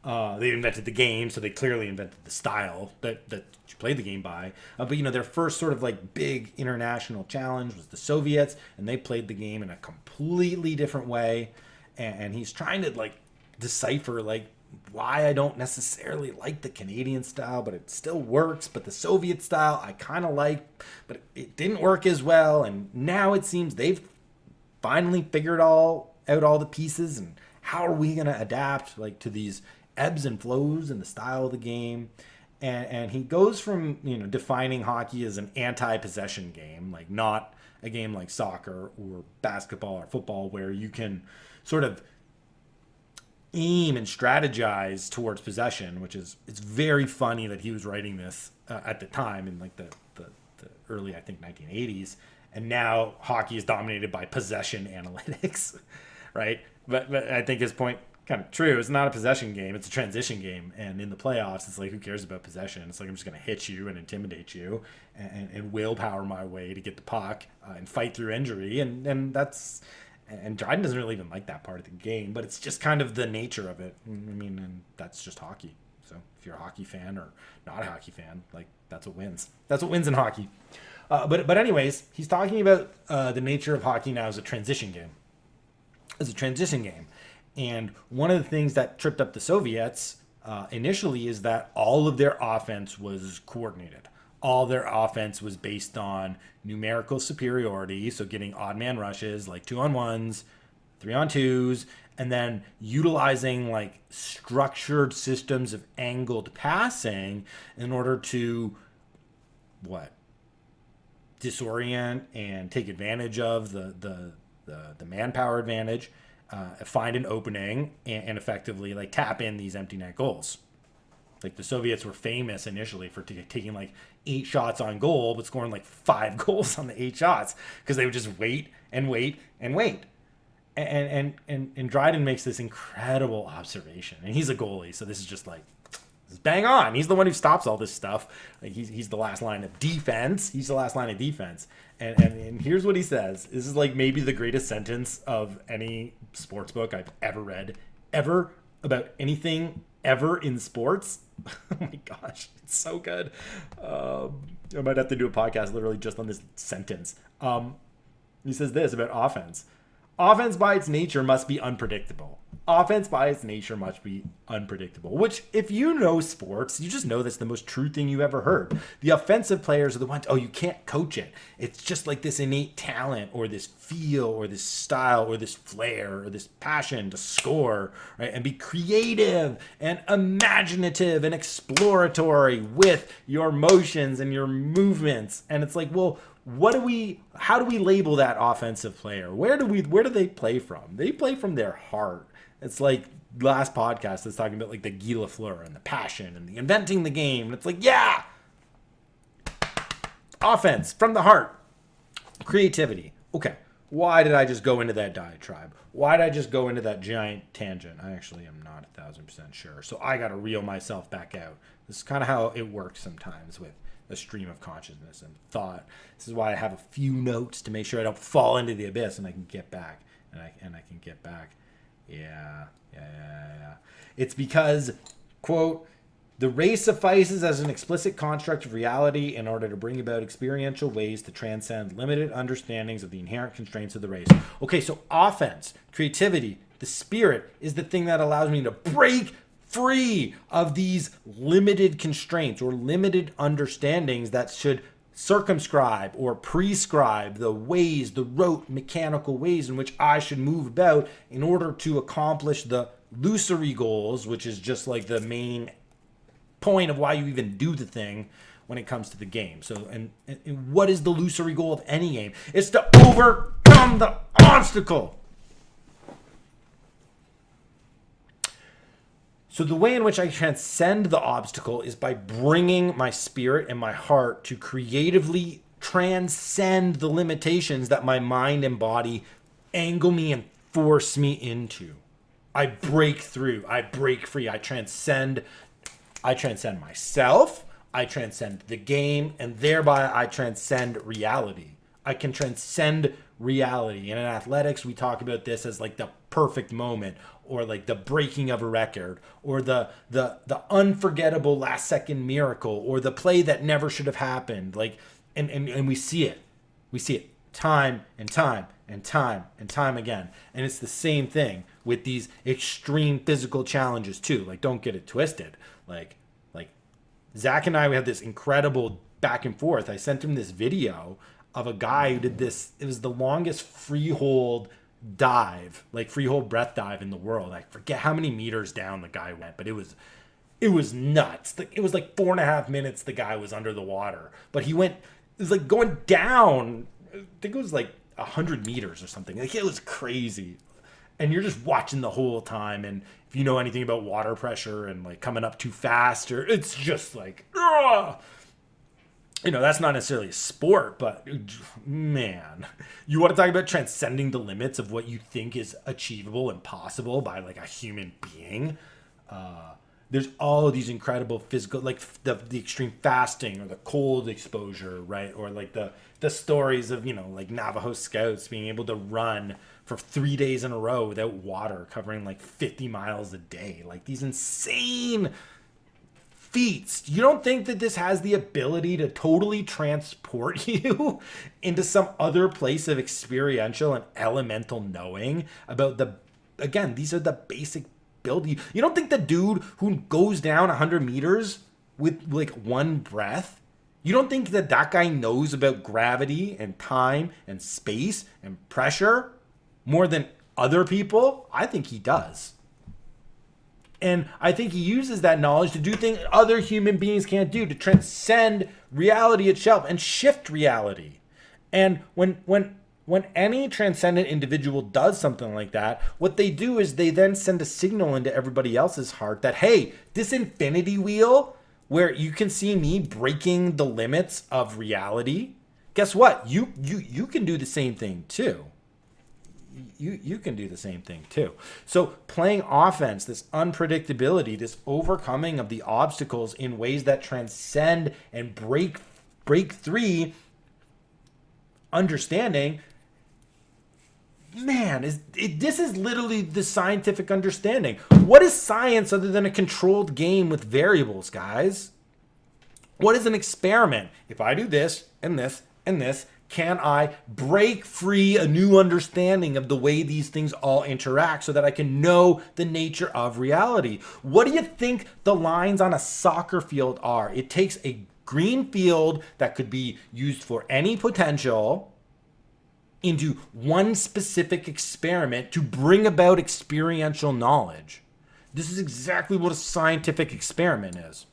Speaker 1: They invented the game, so they clearly invented the style that you played the game by. But their first sort of like big international challenge was the Soviets, and they played the game in a completely different way. And he's trying to like decipher like why I don't necessarily like the Canadian style, but it still works. But the Soviet style I kind of like, but it didn't work as well. And now it seems they've finally figured out all the pieces, and how are we gonna adapt like to these ebbs and flows in the style of the game. And he goes from defining hockey as an anti-possession game, like not a game like soccer or basketball or football where you can sort of aim and strategize towards possession, which is, it's very funny that he was writing this at the time in like the early, I think, 1980s, and now hockey is dominated by possession analytics, right? But I think his point kind of true. It's not a possession game. It's a transition game. And in the playoffs, it's like, who cares about possession? It's like, I'm just going to hit you and intimidate you and willpower my way to get the puck and fight through injury. And Dryden doesn't really even like that part of the game, but it's just kind of the nature of it. I mean, and that's just hockey. So if you're a hockey fan or not a hockey fan, like that's what wins. That's what wins in hockey. But anyways, he's talking about the nature of hockey now as a transition game. And one of the things that tripped up the Soviets initially is that all of their offense was coordinated. All their offense was based on numerical superiority, so getting odd man rushes like 2-on-1s, 3-on-2s, and then utilizing like structured systems of angled passing in order to disorient and take advantage of the manpower advantage. Find an opening and effectively like tap in these empty net goals. Like the Soviets were famous initially for taking like 8 shots on goal, but scoring like 5 goals on the 8 shots because they would just wait and wait and wait. And Dryden makes this incredible observation, and he's a goalie, so this is just like, this is bang on. He's the one who stops all this stuff. Like he's the last line of defense. And here's what he says. This is like maybe the greatest sentence of any sports book I've ever read, ever, about anything ever in sports. Oh my gosh, it's so good. I might have to do a podcast literally just on this sentence. He says this about offense. Offense by its nature must be unpredictable. Which, if you know sports, you just know that's the most true thing you ever heard. The offensive players are the ones, you can't coach it. It's just like this innate talent or this feel or this style or this flair or this passion to score, right? And be creative and imaginative and exploratory with your motions and your movements. And it's like, well, how do we label that offensive player? Where do they play from? They play from their heart. It's like last podcast is talking about like the Guy Lafleur and the passion and the inventing the game. And it's like, yeah, offense from the heart, creativity. Okay. Why did I just go into that diatribe? Why did I just go into that giant tangent? I actually am not 1,000% sure. So I got to reel myself back out. This is kind of how it works sometimes with a stream of consciousness and thought. This is why I have a few notes to make sure I don't fall into the abyss and I can get back. And I can get back. Yeah. It's because, quote, The race suffices as an explicit construct of reality in order to bring about experiential ways to transcend limited understandings of the inherent constraints of the race. Okay, so offense, creativity, the spirit is the thing that allows me to break free of these limited constraints or limited understandings that should circumscribe or prescribe the ways, the rote mechanical ways in which I should move about in order to accomplish the illusory goals, which is just like the main point of why you even do the thing when it comes to the game. So, and what is the illusory goal of any game? It's to overcome the obstacle. So the way in which I transcend the obstacle is by bringing my spirit and my heart to creatively transcend the limitations that my mind and body angle me and force me into. I break through, I break free, I transcend myself, I transcend the game, and thereby I transcend reality. I can transcend reality. And in athletics, we talk about this as like the perfect moment, or like the breaking of a record, or the unforgettable last second miracle, or the play that never should have happened. Like, and we see it. We see it time and time and time and time again. And it's the same thing with these extreme physical challenges too. Like, don't get it twisted. Like Zach and I, we had this incredible back and forth. I sent him this video of a guy who did this. It was the longest freehold dive, like freehold breath dive in the world. I forget how many meters down the guy went, but it was nuts. It was like 4.5 minutes the guy was under the water, but it was like going down. I think it was like 100 meters or something. Like, it was crazy. And you're just watching the whole time. And if you know anything about water pressure and like coming up too fast, or it's just like, ugh. You know, that's not necessarily a sport, but man, you want to talk about transcending the limits of what you think is achievable and possible by like a human being. There's all of these incredible physical, like the extreme fasting or the cold exposure, right? Or like the stories of, you know, like Navajo scouts being able to run for 3 days in a row without water, covering like 50 miles a day. Like these insane feats. You don't think that this has the ability to totally transport you into some other place of experiential and elemental knowing about again, these are the basic building. You don't think the dude who goes down 100 meters with like one breath, you don't think that guy knows about gravity and time and space and pressure more than other people? I think he does. And I think he uses that knowledge to do things other human beings can't do, to transcend reality itself and shift reality. And when any transcendent individual does something like that, what they do is they then send a signal into everybody else's heart that, hey, this infinity wheel where you can see me breaking the limits of reality, guess what? You can do the same thing too. You can do the same thing too. So playing offense, this unpredictability, this overcoming of the obstacles in ways that transcend and break through understanding, man, this is literally the scientific understanding. What is science other than a controlled game with variables, guys? What is an experiment? If I do this and this and this, can I break free a new understanding of the way these things all interact so that I can know the nature of reality? What do you think the lines on a soccer field are? It takes a green field that could be used for any potential into one specific experiment to bring about experiential knowledge. This is exactly what a scientific experiment is.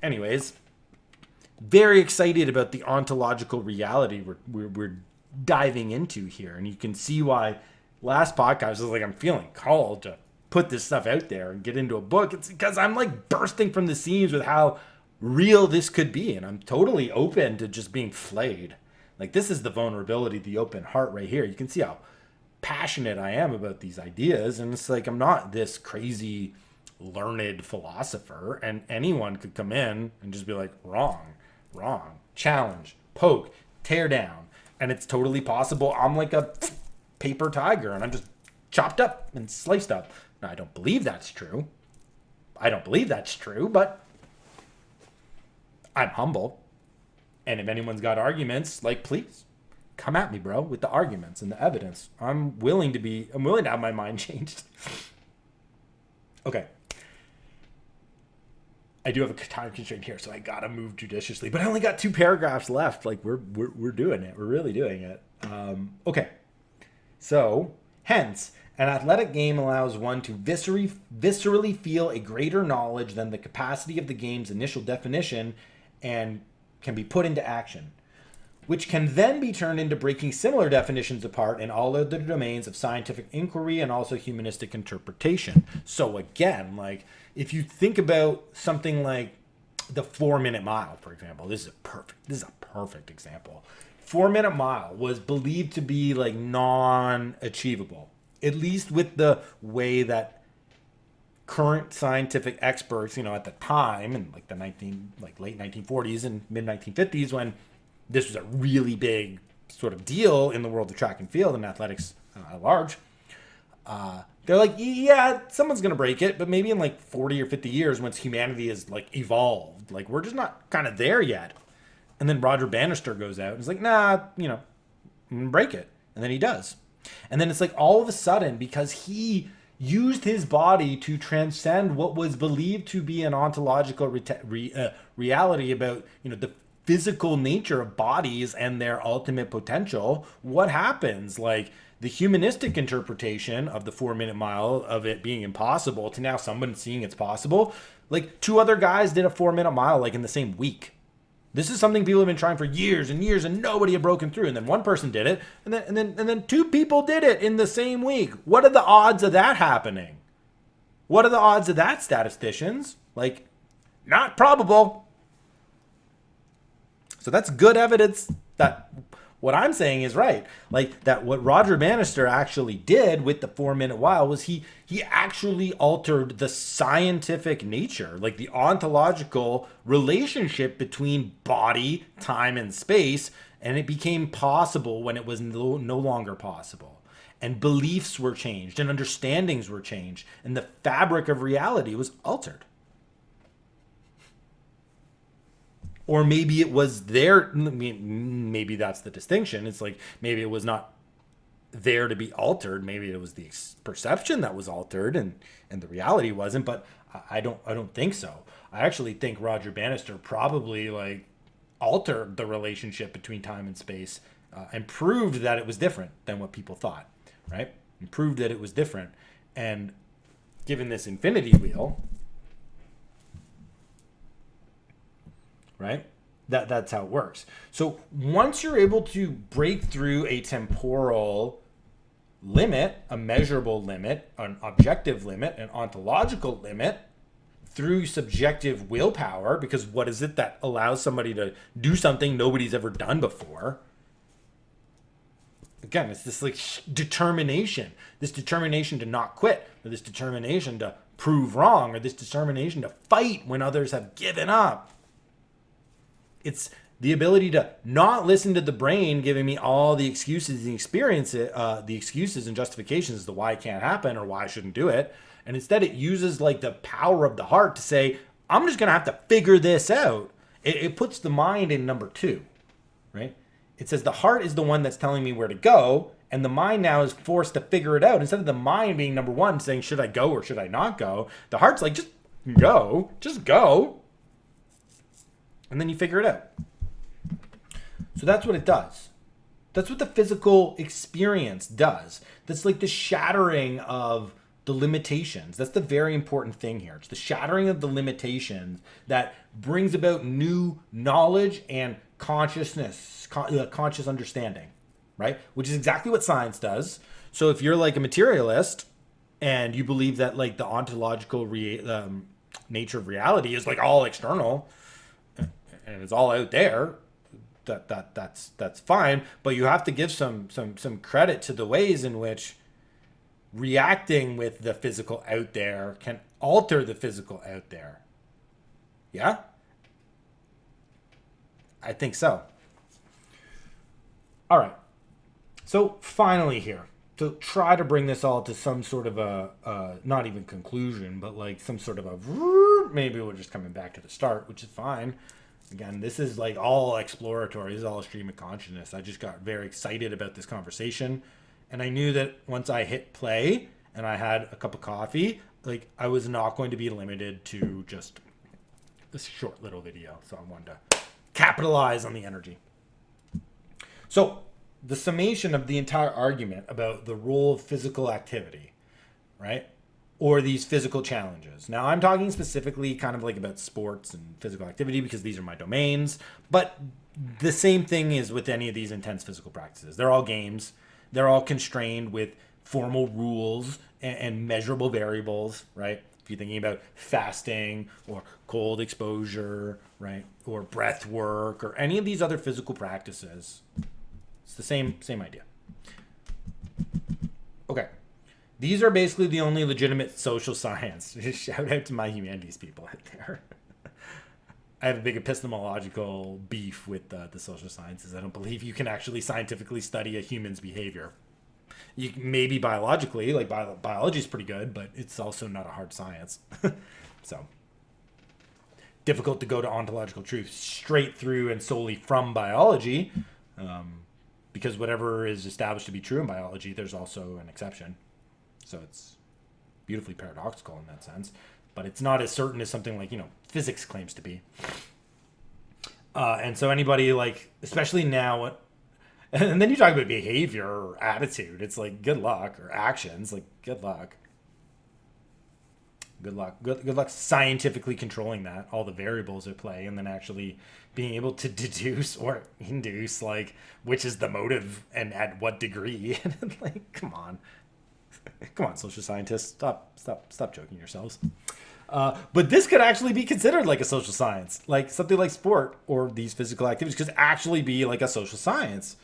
Speaker 1: Anyways, very excited about the ontological reality we're diving into here. And you can see why last podcast was like, I'm feeling called to put this stuff out there and get into a book. It's because I'm like bursting from the seams with how real this could be. And I'm totally open to just being flayed. Like, this is the vulnerability, the open heart right here. You can see how passionate I am about these ideas. And it's like, I'm not this crazy learned philosopher, and anyone could come in and just be like, wrong, challenge, poke, tear down. And it's totally possible I'm like a paper tiger and I'm just chopped up and sliced up. Now, I don't believe that's true, I don't believe that's true, but I'm humble. And if anyone's got arguments, like, please come at me, bro, with the arguments and the evidence. I'm willing to have my mind changed. Okay. I do have a time constraint here, so I gotta move judiciously. But I only got 2 paragraphs left. Like, we're doing it. We're really doing it. Okay. So, hence, an athletic game allows one to viscerally feel a greater knowledge than the capacity of the game's initial definition and can be put into action, which can then be turned into breaking similar definitions apart in all of the domains of scientific inquiry and also humanistic interpretation. So again, like, if you think about something like the 4-minute mile, for example, this is a perfect example. 4-minute mile was believed to be like non-achievable, at least with the way that current scientific experts, at the time, in like the late 1940s and mid 1950s, when this was a really big sort of deal in the world of track and field and athletics at large. They're like, yeah, someone's going to break it, but maybe in like 40 or 50 years, once humanity is like evolved, like we're just not kind of there yet. And then Roger Bannister goes out and is like, nah, I'm going to break it. And then he does. And then it's like all of a sudden, because he used his body to transcend what was believed to be an ontological reality about, the physical nature of bodies and their ultimate potential, what happens? Like, the humanistic interpretation of the 4-minute mile, of it being impossible, to now someone seeing it's possible. Like, 2 other guys did a 4-minute mile like in the same week. This is something people have been trying for years and years, and nobody had broken through. And then one person did it, and then 2 people did it in the same week. What are the odds of that happening? What are the odds of that, statisticians? Like, not probable. So that's good evidence that what I'm saying is right. Like, that what Roger Bannister actually did with the 4-minute mile was he actually altered the scientific nature, like the ontological relationship between body, time, and space, and it became possible when it was no longer possible. And beliefs were changed, and understandings were changed, and the fabric of reality was altered. Or maybe it was there. Maybe that's the distinction. It's like, maybe it was not there to be altered. Maybe it was the perception that was altered, and the reality wasn't. But I don't think so. I actually think Roger Bannister probably like altered the relationship between time and space, and proved that it was different than what people thought, right? And proved that it was different. And given this infinity wheel, right? That's how it works. So once you're able to break through a temporal limit, a measurable limit, an objective limit, an ontological limit, through subjective willpower, because what is it that allows somebody to do something nobody's ever done before? Again, it's this like determination, this determination to not quit, or this determination to prove wrong, or this determination to fight when others have given up. It's the ability to not listen to the brain giving me all the excuses and the excuses and justifications as to why it can't happen or why I shouldn't do it. And instead it uses like the power of the heart to say, I'm just going to have to figure this out. It puts the mind in number 2, right? It says the heart is the one that's telling me where to go, and the mind now is forced to figure it out. Instead of the mind being number 1 saying, should I go or should I not go? The heart's like, just go. And then you figure it out. So that's what it does. That's what the physical experience does. That's like the shattering of the limitations. That's the very important thing here. It's the shattering of the limitations that brings about new knowledge and consciousness, conscious understanding, right? Which is exactly what science does. So if you're like a materialist and you believe that like the ontological nature of reality is like all external, and it's all out there, that's fine. But you have to give some credit to the ways in which reacting with the physical out there can alter the physical out there. Yeah? I think so. All right. So finally here, to try to bring this all to some sort of not even conclusion, but like some sort of maybe we're just coming back to the start, which is fine. Again, this is like all exploratory. This is all a stream of consciousness. I just got very excited about this conversation. And I knew that once I hit play and I had a cup of coffee, like I was not going to be limited to just this short little video. So I wanted to capitalize on the energy. So the summation of the entire argument about the role of physical activity, right? Or these physical challenges. Now, I'm talking specifically kind of like about sports and physical activity because these are my domains. But the same thing is with any of these intense physical practices. They're all games. They're all constrained with formal rules and measurable variables, right? If you're thinking about fasting or cold exposure, right? Or breath work or any of these other physical practices. It's the same idea. Okay. These are basically the only legitimate social science. Shout out to my humanities people out there. I have a big epistemological beef with the social sciences. I don't believe you can actually scientifically study a human's behavior. You maybe biologically, like biology is pretty good, but it's also not a hard science. So difficult to go to ontological truth straight through and solely from biology, because whatever is established to be true in biology, there's also an exception. So it's beautifully paradoxical in that sense, but it's not as certain as something like, physics claims to be. And so anybody like, especially now, and then you talk about behavior or attitude, it's like, good luck, or actions, like, good luck. Good luck scientifically controlling that, all the variables at play, and then actually being able to deduce or induce, like, which is the motive and at what degree. Like, come on, social scientists, stop joking yourselves. But this could actually be considered like a social science, like something like sport or these physical activities could actually be like a social science.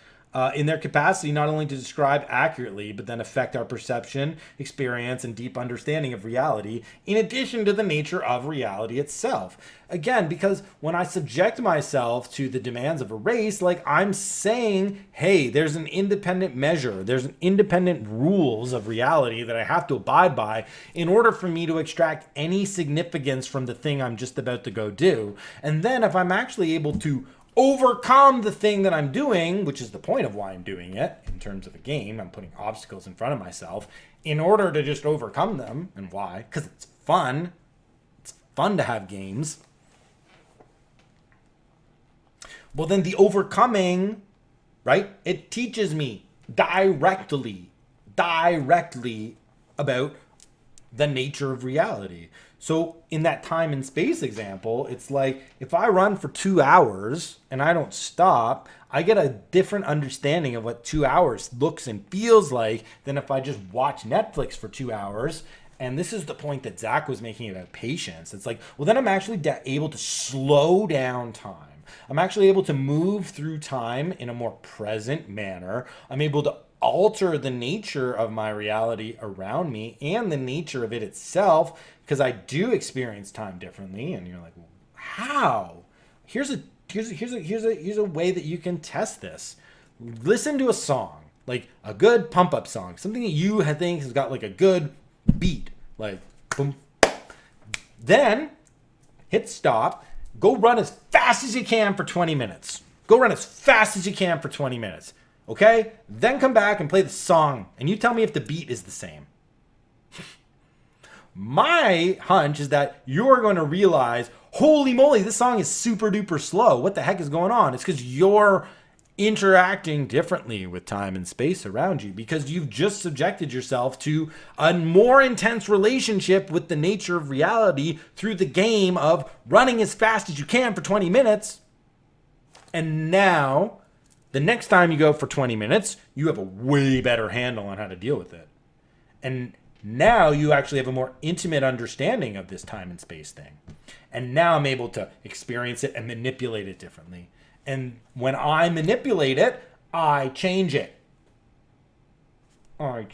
Speaker 1: In their capacity not only to describe accurately, but then affect our perception, experience, and deep understanding of reality, in addition to the nature of reality itself. Again, because when I subject myself to the demands of a race, like I'm saying, hey, there's an independent measure, there's an independent rules of reality that I have to abide by in order for me to extract any significance from the thing I'm just about to go do. And then if I'm actually able to overcome the thing that I'm doing, which is the point of why I'm doing it in terms of a game, I'm putting obstacles in front of myself in order to just overcome them. And why? Because it's fun. It's fun to have games. Well, then the overcoming, right? It teaches me directly about the nature of reality. So in that time and space example, it's like if I run for 2 hours and I don't stop, I get a different understanding of what 2 hours looks and feels like than if I just watch Netflix for 2 hours. And this is the point that Zach was making about patience. It's like, well, then I'm actually able to slow down time. I'm actually able to move through time in a more present manner. I'm able to alter the nature of my reality around me and the nature of it itself, because I do experience time differently. And you're like, well, how? Here's a way that you can test this. Listen to a song, like a good pump up song, something that you think has got like a good beat, like boom. Then hit stop. Go run as fast as you can for 20 minutes. Go run as fast as you can for 20 minutes. Okay? Then come back and play the song, and you tell me if the beat is the same. My hunch is that you're going to realize, holy moly, this song is super duper slow. What the heck is going on? It's because you're interacting differently with time and space around you, because you've just subjected yourself to a more intense relationship with the nature of reality through the game of running as fast as you can for 20 minutes. And now, the next time you go for 20 minutes, you have a way better handle on how to deal with it. And now you actually have a more intimate understanding of this time and space thing. And now I'm able to experience it and manipulate it differently. And when I manipulate it, I change it. So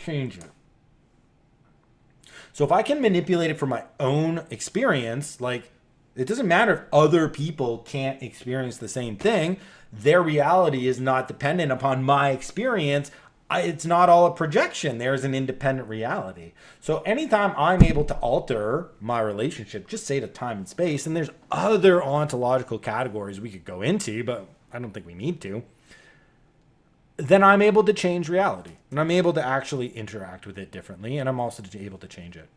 Speaker 1: if I can manipulate it for my own experience, like, it doesn't matter if other people can't experience the same thing. Their reality is not dependent upon my experience. it's not all a projection. There's an independent reality. So anytime I'm able to alter my relationship, just say to time and space, and there's other ontological categories we could go into, but I don't think we need to, then I'm able to change reality. And I'm able to actually interact with it differently, and I'm also able to change it.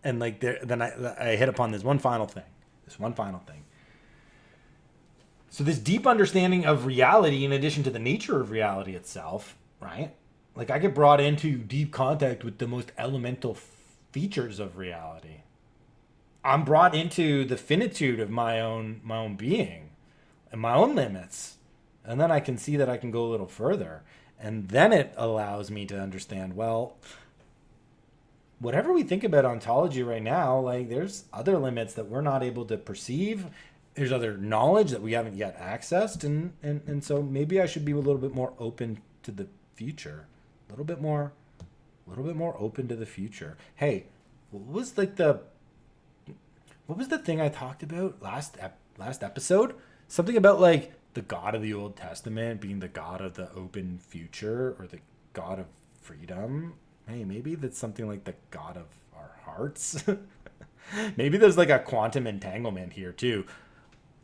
Speaker 1: And like then I hit upon this one final thing. So this deep understanding of reality, in addition to the nature of reality itself, right? Like I get brought into deep contact with the most elemental features of reality. I'm brought into the finitude of my own being and my own limits. And then I can see that I can go a little further. And then it allows me to understand, well, whatever we think about ontology right now, like there's other limits that we're not able to perceive. There's other knowledge that we haven't yet accessed. And so maybe I should be a little bit more open to the future. A little bit more open to the future. Hey, what was the thing I talked about last episode? Something about like the God of the Old Testament being the God of the open future or the God of freedom. Hey, maybe that's something like the God of our hearts. Maybe there's like a quantum entanglement here too.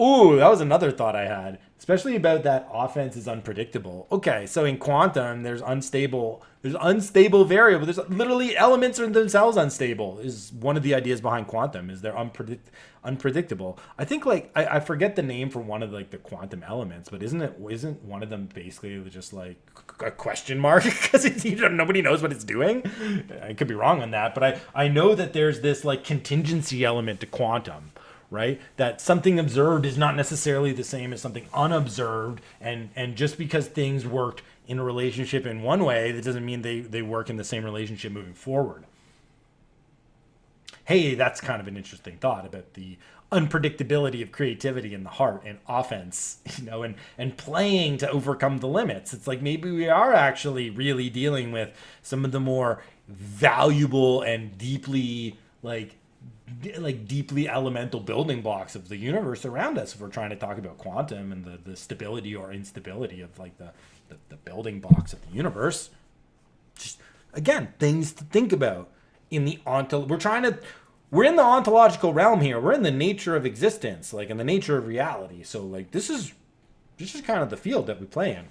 Speaker 1: Ooh, that was another thought I had, especially about that offense is unpredictable. Okay, so in quantum, there's unstable variable. There's literally elements are themselves unstable. Is one of the ideas behind quantum is they're unpredictable. I think like I forget the name for one of like the quantum elements, but isn't one of them basically just like a question mark because nobody knows what it's doing? I could be wrong on that, but I know that there's this like contingency element to quantum. Right? That something observed is not necessarily the same as something unobserved. And just because things worked in a relationship in one way, that doesn't mean they work in the same relationship moving forward. Hey, that's kind of an interesting thought about the unpredictability of creativity in the heart and offense, and playing to overcome the limits. It's like maybe we are actually really dealing with some of the more valuable and deeply deeply elemental building blocks of the universe around us if we're trying to talk about quantum and the stability or instability of like the building blocks of the universe. Just again, things to think about in the we're in the ontological realm here. We're in the nature of existence, like in the nature of reality. So like this is kind of the field that we play in.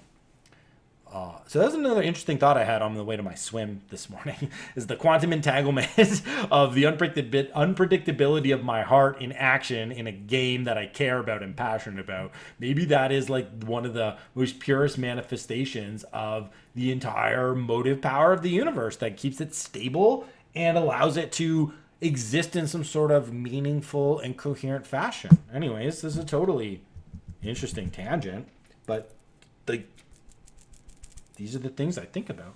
Speaker 1: So that's another interesting thought I had on the way to my swim this morning is the quantum entanglement of the unpredictability of my heart in action in a game that I care about and passionate about. Maybe that is like one of the most purest manifestations of the entire motive power of the universe that keeps it stable and allows it to exist in some sort of meaningful and coherent fashion. Anyways, this is a totally interesting tangent, but these are the things I think about,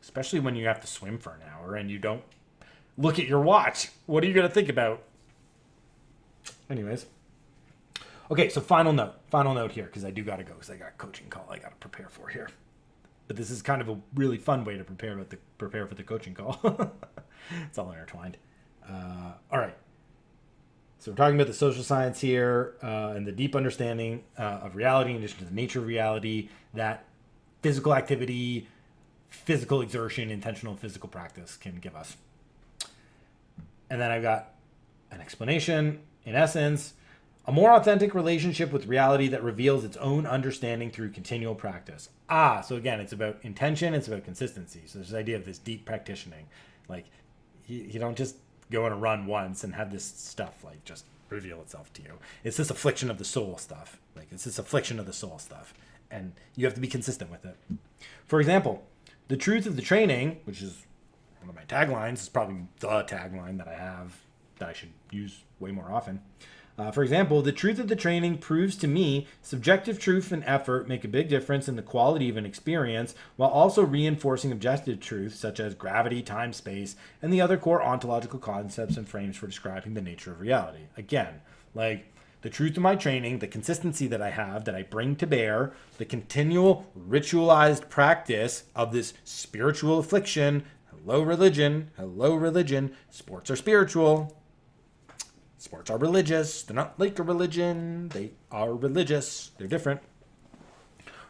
Speaker 1: especially when you have to swim for an hour and you don't look at your watch. What are you going to think about? Anyways. Okay, so final note here, because I do got to go because I got a coaching call I got to prepare for here. But this is kind of a really fun way to prepare for the coaching call. It's all intertwined. All right. So we're talking about the social science here and the deep understanding of reality in addition to the nature of reality that physical activity, physical exertion, intentional physical practice can give us. And then I've got an explanation, in essence, a more authentic relationship with reality that reveals its own understanding through continual practice. So again, it's about intention, it's about consistency. So there's this idea of this deep practicing. Like, you don't just go on a run once and have this stuff, like, just reveal itself to you. It's this affliction of the soul stuff. And you have to be consistent with it. For example, the truth of the training, which is one of my taglines, is probably the tagline that I have that I should use way more often. For example, the truth of the training proves to me subjective truth and effort make a big difference in the quality of an experience while also reinforcing objective truths such as gravity, time, space, and the other core ontological concepts and frames for describing the nature of reality. Again, like, the truth of my training, the consistency that I have, that I bring to bear, the continual ritualized practice of this spiritual affliction. Hello, religion. Sports are spiritual. Sports are religious. They're not like a religion. They are religious. They're different,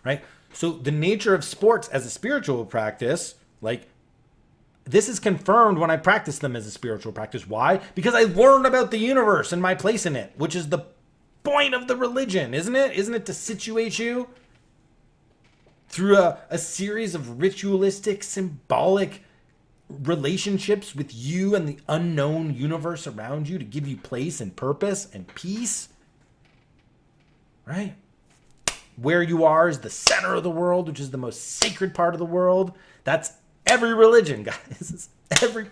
Speaker 1: right? So the nature of sports as a spiritual practice, like this is confirmed when I practice them as a spiritual practice. Why? Because I learned about the universe and my place in it, which is the point of the religion, isn't it? Isn't it to situate you through a series of ritualistic, symbolic relationships with you and the unknown universe around you to give you place and purpose and peace, right? Where you are is the center of the world, which is the most sacred part of the world. That's every religion, guys. Every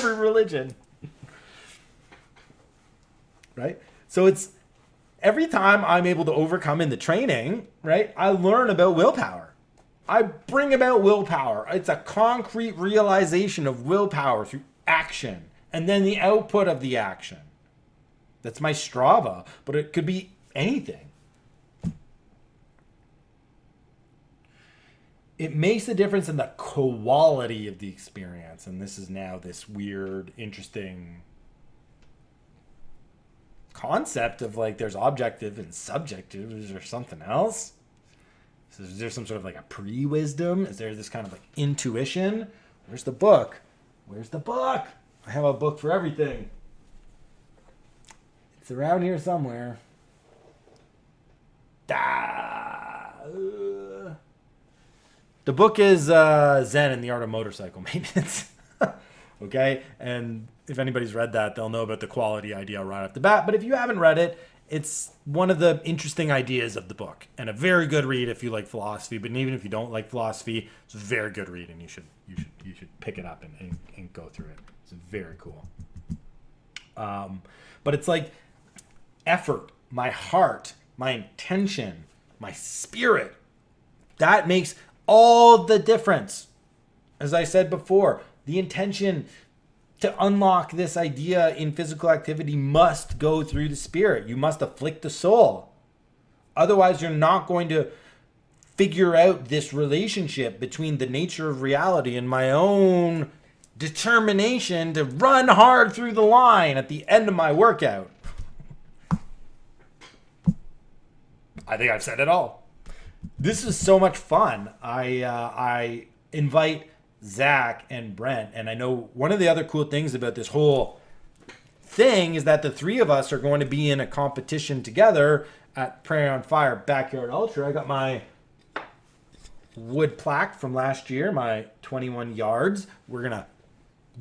Speaker 1: religion. Right? So it's every time I'm able to overcome in the training, right? I learn about willpower. I bring about willpower. It's a concrete realization of willpower through action and then the output of the action. That's my Strava, but it could be anything. It makes a difference in the quality of the experience. And this is now this weird, interesting concept of like there's objective and subjective. Is there something else? So is there some sort of like a pre-wisdom? Is there this kind of like intuition? Where's the book? Where's the book? I have a book for everything. It's around here somewhere. The book is Zen and the Art of Motorcycle Maintenance. Okay? And if anybody's read that, they'll know about the quality idea right off the bat. But if you haven't read it, it's one of the interesting ideas of the book. And a very good read if you like philosophy. But even if you don't like philosophy, it's a very good read. And you should pick it up and go through it. It's very cool. But it's like effort, my heart, my intention, my spirit. That makes all the difference. As I said before, the intention to unlock this idea in physical activity must go through the spirit. You must afflict the soul. Otherwise, you're not going to figure out this relationship between the nature of reality and my own determination to run hard through the line at the end of my workout. I think I've said it all. This is so much fun. I invite Zach and Brent, and I know one of the other cool things about this whole thing is that the three of us are going to be in a competition together at Prairie on Fire Backyard Ultra. I got my wood plaque from last year, my 21 yards. We're going to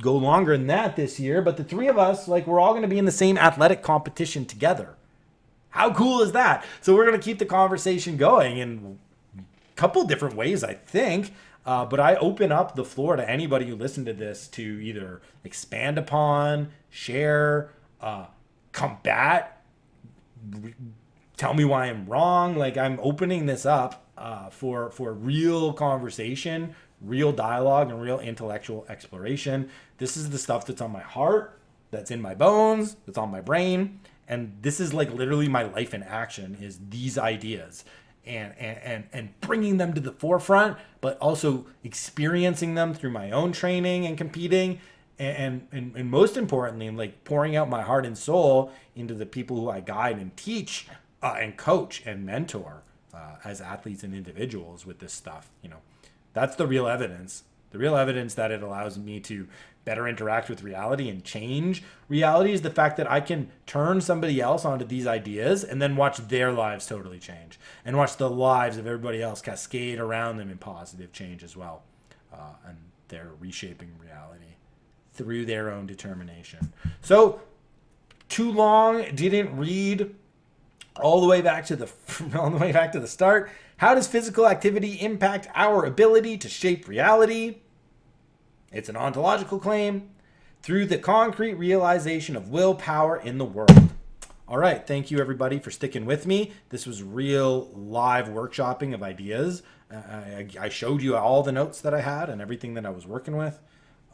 Speaker 1: go longer than that this year, but the three of us, like, we're all going to be in the same athletic competition together. How cool is that? So we're going to keep the conversation going in a couple different ways, I think. But I open up the floor to anybody who listened to this to either expand upon, share, combat, tell me why I'm wrong. Like, I'm opening this up for real conversation, real dialogue, and real intellectual exploration. This is the stuff that's on my heart, that's in my bones, that's on my brain. And this is like literally my life in action is these ideas. And bringing them to the forefront, but also experiencing them through my own training and competing, and most importantly, like pouring out my heart and soul into the people who I guide and teach and coach and mentor as athletes and individuals with this stuff. You know, that's the real evidence. The real evidence that it allows me to better interact with reality and change reality is the fact that I can turn somebody else onto these ideas and then watch their lives totally change and watch the lives of everybody else cascade around them in positive change as well. And they're reshaping reality through their own determination. So too long, didn't read all the way back to the start. How does physical activity impact our ability to shape reality? It's an ontological claim through the concrete realization of willpower in the world. All right. Thank you, everybody, for sticking with me. This was real live workshopping of ideas. I showed you all the notes that I had and everything that I was working with.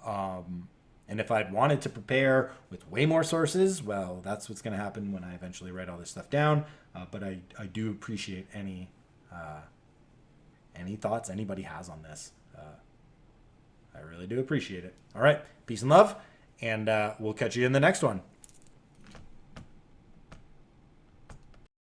Speaker 1: And if I'd wanted to prepare with way more sources, well, that's what's going to happen when I eventually write all this stuff down. But I do appreciate any thoughts anybody has on this. I really do appreciate it. All right. Peace and love. And we'll catch you in the next one.